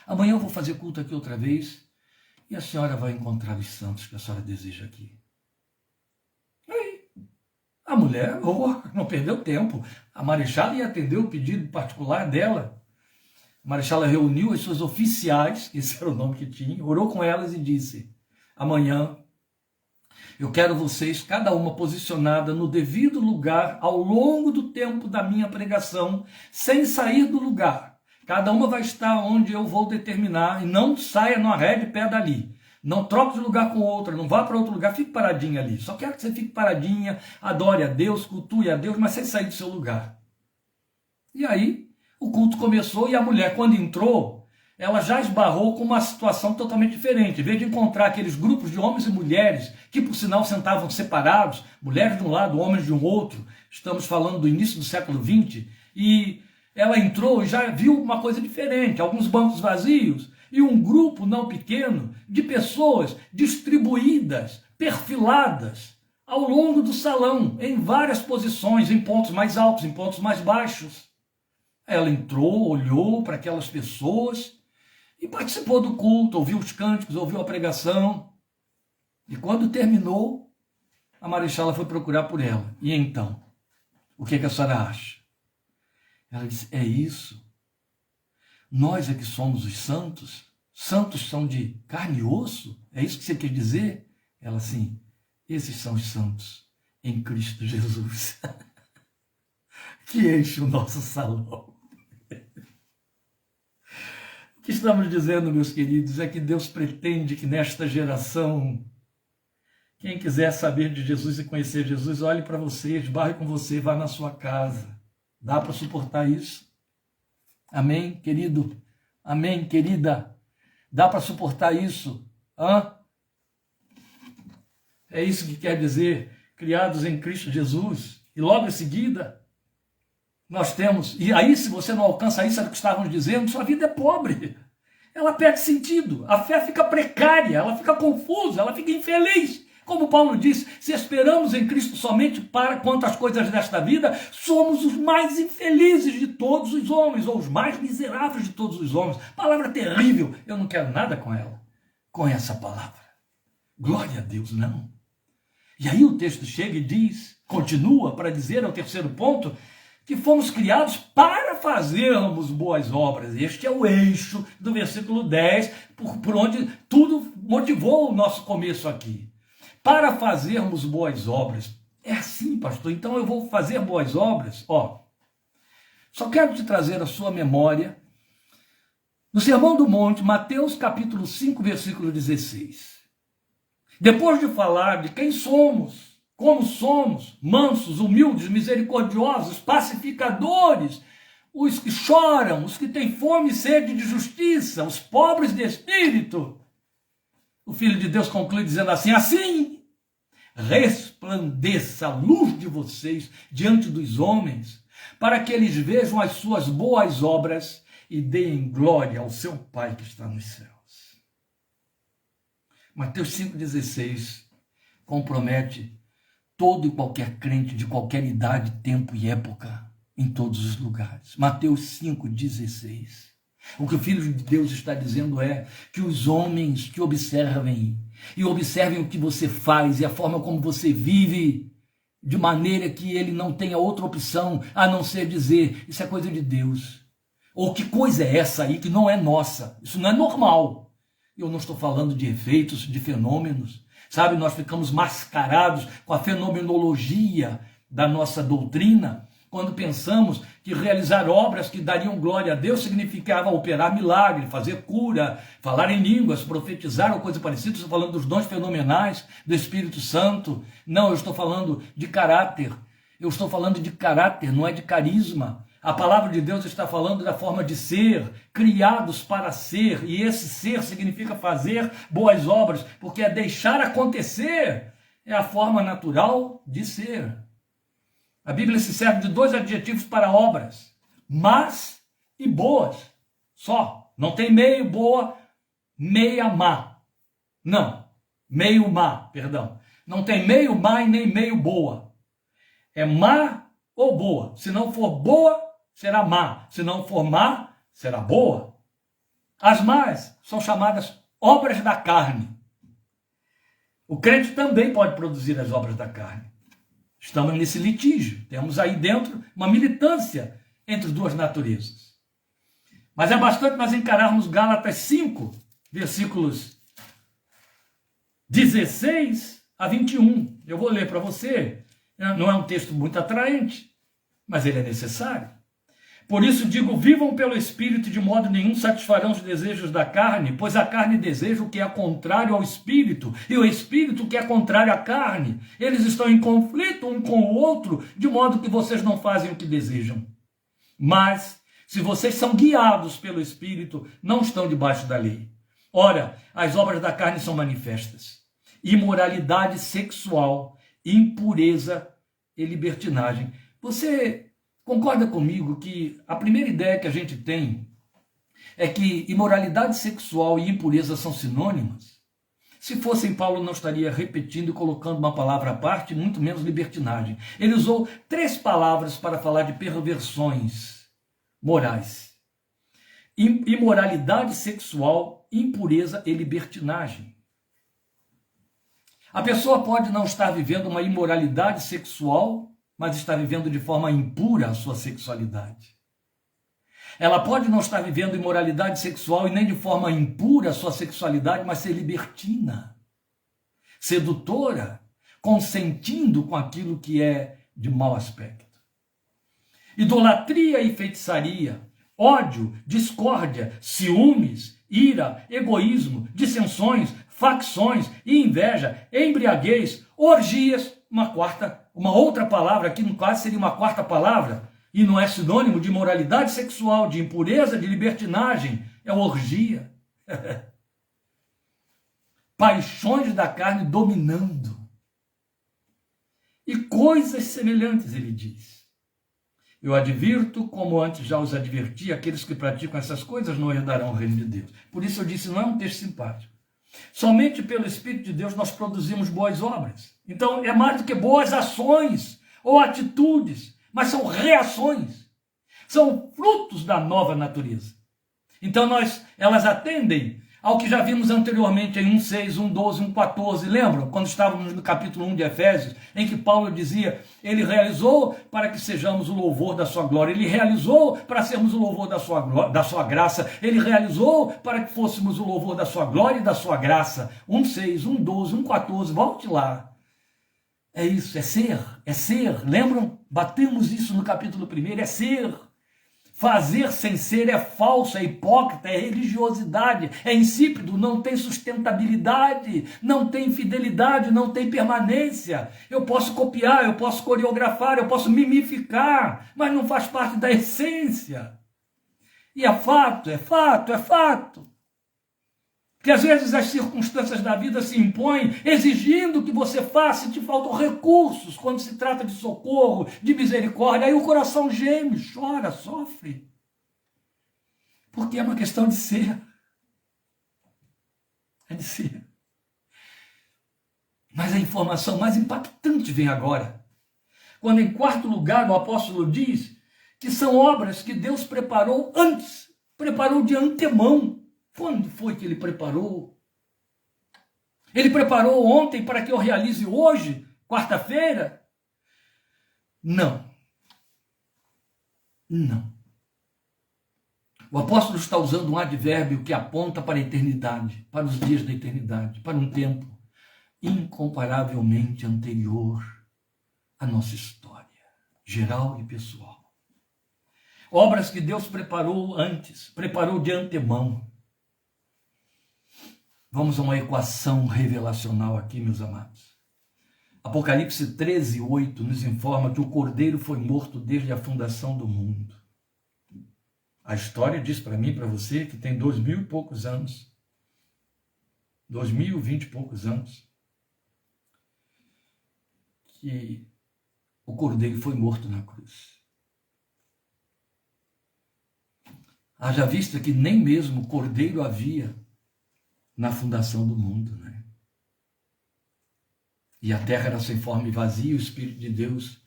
Amanhã eu vou fazer culto aqui outra vez e a senhora vai encontrar os santos que a senhora deseja aqui. Aí, a mulher não perdeu tempo. A Marichala ia atender o pedido particular dela. A Marichala reuniu as suas oficiais, esse era o nome que tinha, orou com elas e disse, amanhã eu quero vocês, cada uma posicionada no devido lugar ao longo do tempo da minha pregação, sem sair do lugar. Cada uma vai estar onde eu vou determinar e não saia, não arrede pé dali. Não troque de lugar com outra, não vá para outro lugar, fique paradinha ali. Só quero que você fique paradinha, adore a Deus, cultue a Deus, mas sem sair do seu lugar. E aí, o culto começou e a mulher, quando entrou, ela já esbarrou com uma situação totalmente diferente. Em vez de encontrar aqueles grupos de homens e mulheres, que por sinal sentavam separados, mulheres de um lado, homens de um outro, estamos falando do início do século XX, e ela entrou e já viu uma coisa diferente, alguns bancos vazios e um grupo não pequeno de pessoas distribuídas, perfiladas ao longo do salão, em várias posições, em pontos mais altos, em pontos mais baixos. Ela entrou, olhou para aquelas pessoas e participou do culto, ouviu os cânticos, ouviu a pregação. E quando terminou, a Marichala foi procurar por ela. E então, o que a senhora acha? Ela disse, é isso? Nós é que somos os santos? Santos são de carne e osso? É isso que você quer dizer? Ela, sim, esses são os santos em Cristo Jesus. Que enche o nosso salão. O que estamos dizendo, meus queridos, é que Deus pretende que nesta geração, quem quiser saber de Jesus e conhecer Jesus, olhe para você, esbarre com você, vá na sua casa. Dá para suportar isso? Amém, querido? Amém, querida? Dá para suportar isso? Hã? É isso que quer dizer, criados em Cristo Jesus. E logo em seguida, nós temos... E aí, se você não alcança isso, é o que estávamos dizendo, sua vida é pobre. Ela perde sentido. A fé fica precária, ela fica confusa, ela fica infeliz. Como Paulo disse, se esperamos em Cristo somente para quanto às coisas desta vida, somos os mais infelizes de todos os homens, ou os mais miseráveis de todos os homens. Palavra terrível, eu não quero nada com ela, com essa palavra. Glória a Deus, não. E aí o texto chega e diz, continua para dizer, é o terceiro ponto, que fomos criados para fazermos boas obras. Este é o eixo do versículo 10, por onde tudo motivou o nosso começo aqui. Para fazermos boas obras. É assim, pastor, então eu vou fazer boas obras? Só quero te trazer a sua memória no Sermão do Monte, Mateus capítulo 5, versículo 16. Depois de falar de quem somos, como somos, mansos, humildes, misericordiosos, pacificadores, os que choram, os que têm fome e sede de justiça, os pobres de espírito, o Filho de Deus conclui dizendo assim resplandeça a luz de vocês diante dos homens, para que eles vejam as suas boas obras e deem glória ao seu Pai que está nos céus. Mateus 5,16 compromete todo e qualquer crente de qualquer idade, tempo e época, em todos os lugares. Mateus 5,16. O que o Filho de Deus está dizendo é que os homens te observem e observem o que você faz e a forma como você vive, de maneira que ele não tenha outra opção a não ser dizer, isso é coisa de Deus. Ou que coisa é essa aí que não é nossa? Isso não é normal. Eu não estou falando de efeitos, de fenômenos. Sabe, nós ficamos mascarados com a fenomenologia da nossa doutrina, quando pensamos que realizar obras que dariam glória a Deus significava operar milagre, fazer cura, falar em línguas, profetizar ou coisa parecida. Estou falando dos dons fenomenais do Espírito Santo. Não, eu estou falando de caráter. Eu estou falando de caráter, não é de carisma. A palavra de Deus está falando da forma de ser, criados para ser, e esse ser significa fazer boas obras, porque é deixar acontecer, é a forma natural de ser. A Bíblia se serve de dois adjetivos para obras, más e boas, só. Não tem meio boa, meia má. Não, meio má, perdão. Não tem meio má e nem meio boa. É má ou boa. Se não for boa, será má. Se não for má, será boa. As más são chamadas obras da carne. O crente também pode produzir as obras da carne. Estamos nesse litígio. Temos aí dentro uma militância entre duas naturezas. Mas é bastante nós encararmos Gálatas 5, versículos 16 a 21. Eu vou ler para você. Não é um texto muito atraente, mas ele é necessário. Por isso digo, vivam pelo Espírito, de modo nenhum satisfarão os desejos da carne, pois a carne deseja o que é contrário ao Espírito, e o Espírito o que é contrário à carne. Eles estão em conflito um com o outro, de modo que vocês não fazem o que desejam. Mas, se vocês são guiados pelo Espírito, não estão debaixo da lei. Ora, as obras da carne são manifestas: imoralidade sexual, impureza e libertinagem. Você concorda comigo que a primeira ideia que a gente tem é que imoralidade sexual e impureza são sinônimas? Se fossem, Paulo não estaria repetindo e colocando uma palavra à parte, muito menos libertinagem. Ele usou 3 palavras para falar de perversões morais: imoralidade sexual, impureza e libertinagem. A pessoa pode não estar vivendo uma imoralidade sexual, mas está vivendo de forma impura a sua sexualidade. Ela pode não estar vivendo imoralidade sexual e nem de forma impura a sua sexualidade, mas ser libertina, sedutora, consentindo com aquilo que é de mau aspecto. Idolatria e feitiçaria, ódio, discórdia, ciúmes, ira, egoísmo, dissensões, facções e inveja, embriaguez, orgias, uma outra palavra, aqui no caso seria uma quarta palavra, e não é sinônimo de imoralidade sexual, de impureza, de libertinagem, é orgia. Paixões da carne dominando. E coisas semelhantes, ele diz. Eu advirto, como antes já os adverti, aqueles que praticam essas coisas não herdarão o reino de Deus. Por isso eu disse, não é um texto simpático. Somente pelo Espírito de Deus nós produzimos boas obras. Então é mais do que boas ações ou atitudes, mas são reações. São frutos da nova natureza. Então elas atendem ao que já vimos anteriormente em 1:6, 1:12, 1:14. Lembram? Quando estávamos no capítulo 1 de Efésios, em que Paulo dizia, ele realizou para que sejamos o louvor da sua glória. Ele realizou para sermos o louvor da sua graça. Ele realizou para que fôssemos o louvor da sua glória e da sua graça. 1:6, 1:12, 1:14, volte lá. É isso, é ser, é ser. Lembram? Batemos isso no capítulo 1, é ser. Fazer sem ser é falso, é hipócrita, é religiosidade, é insípido, não tem sustentabilidade, não tem fidelidade, não tem permanência. Eu posso copiar, eu posso coreografar, eu posso mimificar, mas não faz parte da essência. E é fato, é fato, é fato. Que às vezes as circunstâncias da vida se impõem, exigindo que você faça, e te faltam recursos quando se trata de socorro, de misericórdia. Aí o coração geme, chora, sofre. Porque é uma questão de ser. É de ser. Mas a informação mais impactante vem agora. Quando em quarto lugar o apóstolo diz que são obras que Deus preparou antes, preparou de antemão. Quando foi que ele preparou? Ele preparou ontem para que eu realize hoje, quarta-feira? Não. Não. O apóstolo está usando um advérbio que aponta para a eternidade, para os dias da eternidade, para um tempo incomparavelmente anterior à nossa história, geral e pessoal. Obras que Deus preparou antes, preparou de antemão. Vamos a uma equação revelacional aqui, meus amados. Apocalipse 13:8 nos informa que o Cordeiro foi morto desde a fundação do mundo. A história diz para mim e para você que tem 2000 e poucos anos, 2020 e poucos anos, que o Cordeiro foi morto na cruz. Haja vista que nem mesmo Cordeiro havia na fundação do mundo, né? E a terra era sem forma e vazia, o Espírito de Deus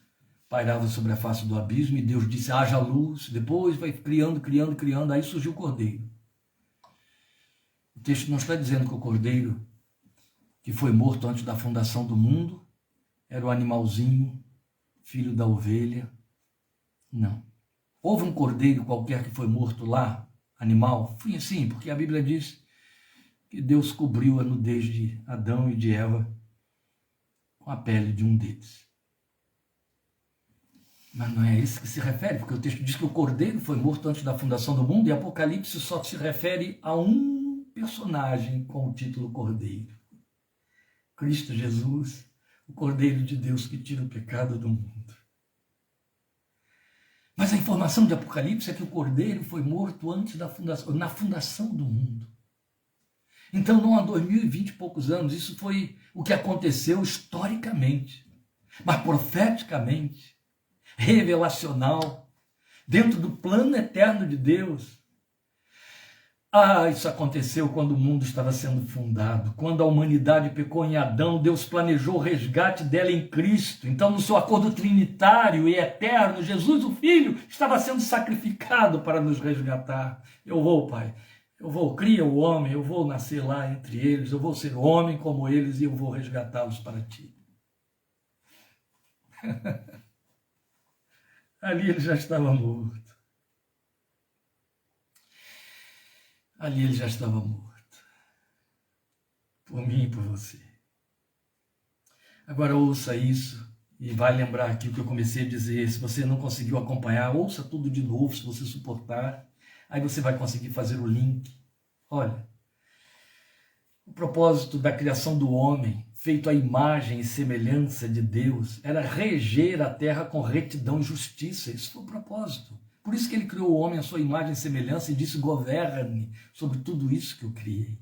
pairava sobre a face do abismo, e Deus disse, haja luz, depois vai criando, aí surgiu o Cordeiro. O texto não está dizendo que o Cordeiro, que foi morto antes da fundação do mundo, era o animalzinho, filho da ovelha. Não. Houve um cordeiro qualquer que foi morto lá, animal? Foi assim, porque a Bíblia diz que Deus cobriu a nudez de Adão e de Eva com a pele de um deles. Mas não é a isso que se refere, porque o texto diz que o cordeiro foi morto antes da fundação do mundo, e Apocalipse só se refere a um personagem com o título Cordeiro. Cristo Jesus, o Cordeiro de Deus que tira o pecado do mundo. Mas a informação de Apocalipse é que o Cordeiro foi morto antes da fundação, na fundação do mundo. Então, não há 2020 e poucos anos, isso foi o que aconteceu historicamente, mas profeticamente, revelacional, dentro do plano eterno de Deus. Isso aconteceu quando o mundo estava sendo fundado, quando a humanidade pecou em Adão, Deus planejou o resgate dela em Cristo. Então, no seu acordo trinitário e eterno, Jesus, o Filho, estava sendo sacrificado para nos resgatar. Eu vou, Pai, cria o homem, eu vou nascer lá entre eles, eu vou ser homem como eles e eu vou resgatá-los para ti. Ali ele já estava morto. Ali ele já estava morto. Por mim e por você. Agora ouça isso e vai lembrar aqui o que eu comecei a dizer. Se você não conseguiu acompanhar, ouça tudo de novo, se você suportar. Aí você vai conseguir fazer o link. Olha, o propósito da criação do homem, feito à imagem e semelhança de Deus, era reger a terra com retidão e justiça. Isso foi o propósito. Por isso que ele criou o homem à sua imagem e semelhança e disse, governe sobre tudo isso que eu criei.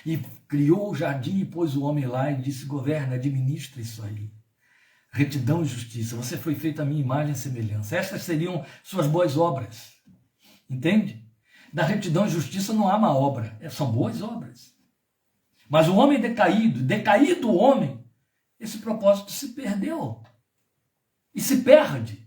E criou o jardim e pôs o homem lá e disse, governa, administra isso aí. Retidão e justiça. Você foi feito à minha imagem e semelhança. Estas seriam suas boas obras. Entende? Da retidão e justiça não há má obra. São boas obras. Mas o homem decaído o homem, esse propósito se perdeu. E se perde.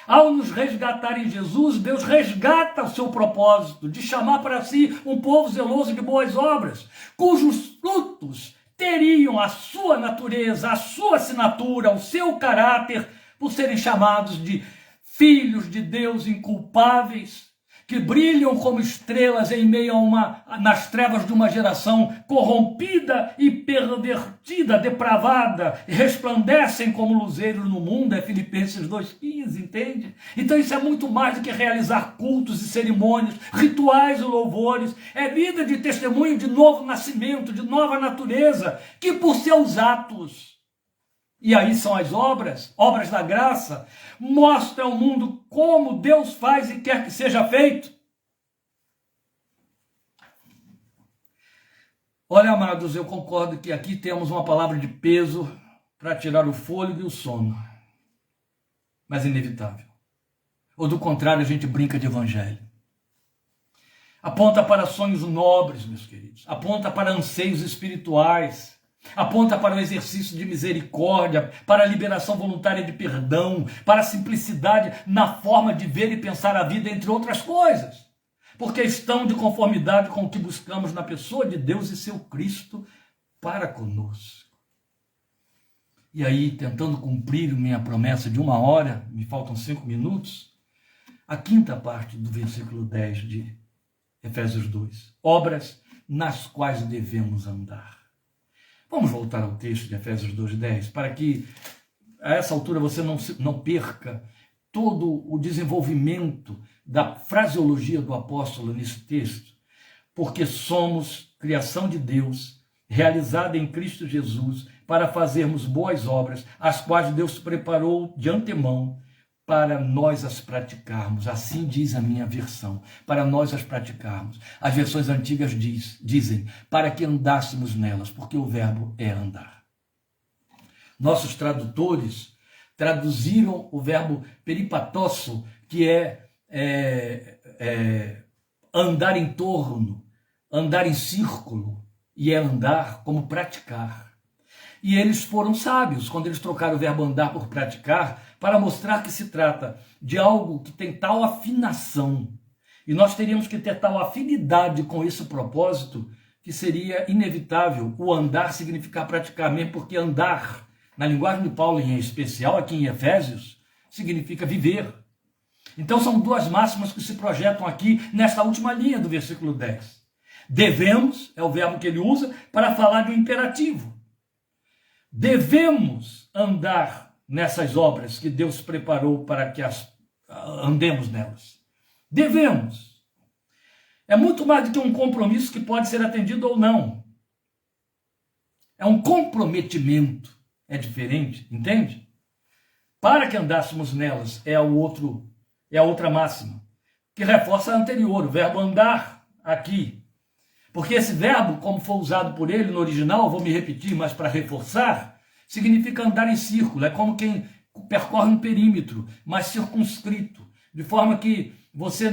Ao nos resgatar em Jesus, Deus resgata o seu propósito de chamar para si um povo zeloso de boas obras, cujos frutos teriam a sua natureza, a sua assinatura, o seu caráter, por serem chamados de filhos de Deus inculpáveis, que brilham como estrelas em meio nas trevas de uma geração corrompida e pervertida, depravada, e resplandecem como luzeiros no mundo, é Filipenses 2,15, entende? Então isso é muito mais do que realizar cultos e cerimônias, rituais e louvores, é vida de testemunho de novo nascimento, de nova natureza, que por seus atos, e aí são as obras da graça, mostra ao mundo como Deus faz e quer que seja feito. Olha, amados, eu concordo que aqui temos uma palavra de peso para tirar o fôlego e o sono. Mas inevitável. Ou do contrário, a gente brinca de evangelho. Aponta para sonhos nobres, meus queridos. Aponta para anseios espirituais. Aponta para o exercício de misericórdia, para a liberação voluntária de perdão, para a simplicidade na forma de ver e pensar a vida, entre outras coisas, porque estão de conformidade com o que buscamos na pessoa de Deus e seu Cristo para conosco. E aí, tentando cumprir minha promessa de 1 hora, me faltam 5 minutos, a quinta parte do versículo 10 de Efésios 2, obras nas quais devemos andar. Vamos voltar ao texto de Efésios 2,10, para que a essa altura você não perca todo o desenvolvimento da fraseologia do apóstolo nesse texto, porque somos criação de Deus, realizada em Cristo Jesus, para fazermos boas obras, as quais Deus preparou de antemão para nós as praticarmos. Assim diz a minha versão, para nós as praticarmos. As versões antigas dizem, para que andássemos nelas, porque o verbo é andar. Nossos tradutores traduziram o verbo peripatosso, que é andar em torno, andar em círculo, e é andar como praticar. E eles foram sábios quando eles trocaram o verbo andar por praticar, para mostrar que se trata de algo que tem tal afinação. E nós teríamos que ter tal afinidade com esse propósito, que seria inevitável o andar significar praticar, mesmo porque andar, na linguagem de Paulo em especial, aqui em Efésios, significa viver. Então são duas máximas que se projetam aqui nesta última linha do versículo 10. Devemos, é o verbo que ele usa, para falar de um imperativo. Devemos andar nessas obras que Deus preparou para que andemos nelas. Devemos. É muito mais do que um compromisso que pode ser atendido ou não. É um comprometimento. É diferente, entende? Para que andássemos nelas é a outra máxima, que reforça a anterior, o verbo andar aqui. Porque esse verbo, como foi usado por ele no original, vou me repetir, mas para reforçar, significa andar em círculo. É como quem percorre um perímetro, mas circunscrito, de forma que você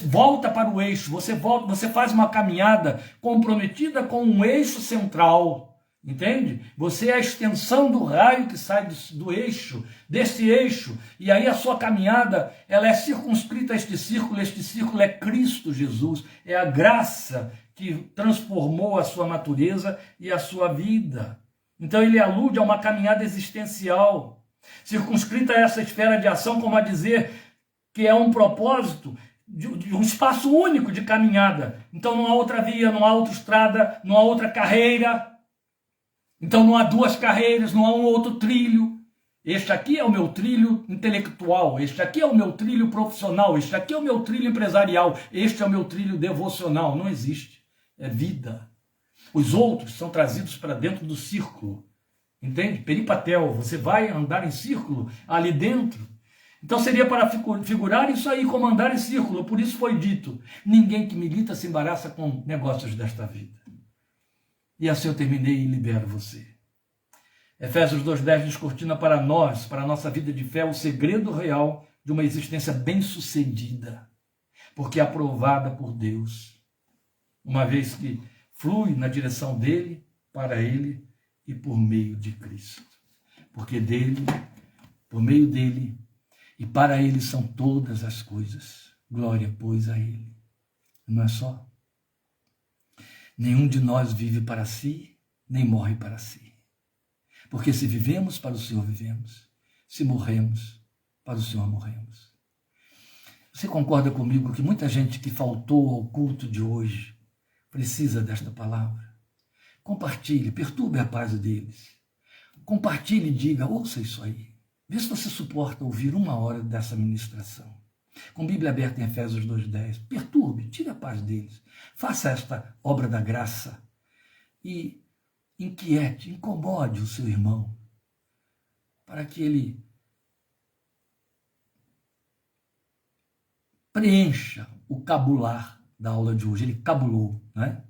volta para o eixo, você faz uma caminhada comprometida com um eixo central, entende? Você é a extensão do raio que sai do eixo, desse eixo, e aí a sua caminhada, ela é circunscrita a este círculo é Cristo Jesus, é a graça que transformou a sua natureza e a sua vida. Então ele alude a uma caminhada existencial, circunscrita a essa esfera de ação, como a dizer que é um propósito, de um espaço único de caminhada. Então não há outra via, não há outra estrada, não há outra carreira. Então não há duas carreiras, não há um outro trilho. Este aqui é o meu trilho intelectual, este aqui é o meu trilho profissional, este aqui é o meu trilho empresarial, este é o meu trilho devocional. Não existe. É vida. Os outros são trazidos para dentro do círculo, entende? Peripatel, você vai andar em círculo ali dentro. Então seria para figurar isso aí, como andar em círculo. Por isso foi dito, ninguém que milita se embaraça com negócios desta vida. E assim eu terminei e libero você. Efésios 2:10 descortina para nós, para a nossa vida de fé, o segredo real de uma existência bem-sucedida, porque é aprovada por Deus, uma vez que flui na direção dele, para ele e por meio de Cristo. Porque dele, por meio dele e para ele são todas as coisas. Glória, pois, a ele. Não é só? Nenhum de nós vive para si, nem morre para si. Porque se vivemos, para o Senhor vivemos. Se morremos, para o Senhor morremos. Você concorda comigo que muita gente que faltou ao culto de hoje precisa desta palavra? Compartilhe, perturbe a paz deles. Compartilhe e diga, ouça isso aí. Vê se você suporta ouvir 1 hora dessa ministração. Com Bíblia aberta em Efésios 2:10. Perturbe, tire a paz deles. Faça esta obra da graça e inquiete, incomode o seu irmão, para que ele preencha o cabular da aula de hoje. Ele cabulou, né?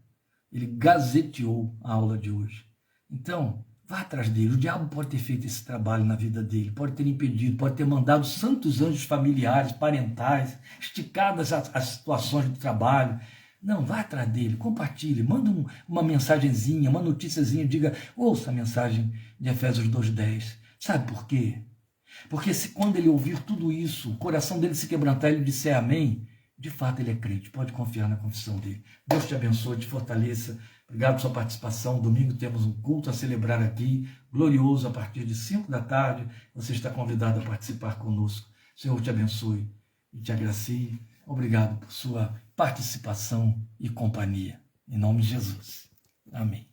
Ele gazeteou a aula de hoje. Então, vá atrás dele. O diabo pode ter feito esse trabalho na vida dele, pode ter impedido, pode ter mandado santos anjos familiares, parentais, esticadas as situações do trabalho. Não, vá atrás dele, compartilhe, manda uma mensagenzinha, uma noticiazinha, diga, ouça a mensagem de Efésios 2:10. Sabe por quê? Porque quando ele ouvir tudo isso, o coração dele se quebrantar e ele disser amém, de fato ele é crente, pode confiar na confissão dele. Deus te abençoe, te fortaleça. Obrigado por sua participação. Domingo temos um culto a celebrar aqui, glorioso, a partir de 5 da tarde. Você está convidado a participar conosco. Senhor te abençoe e te agracie. Obrigado por sua participação e companhia. Em nome de Jesus. Amém.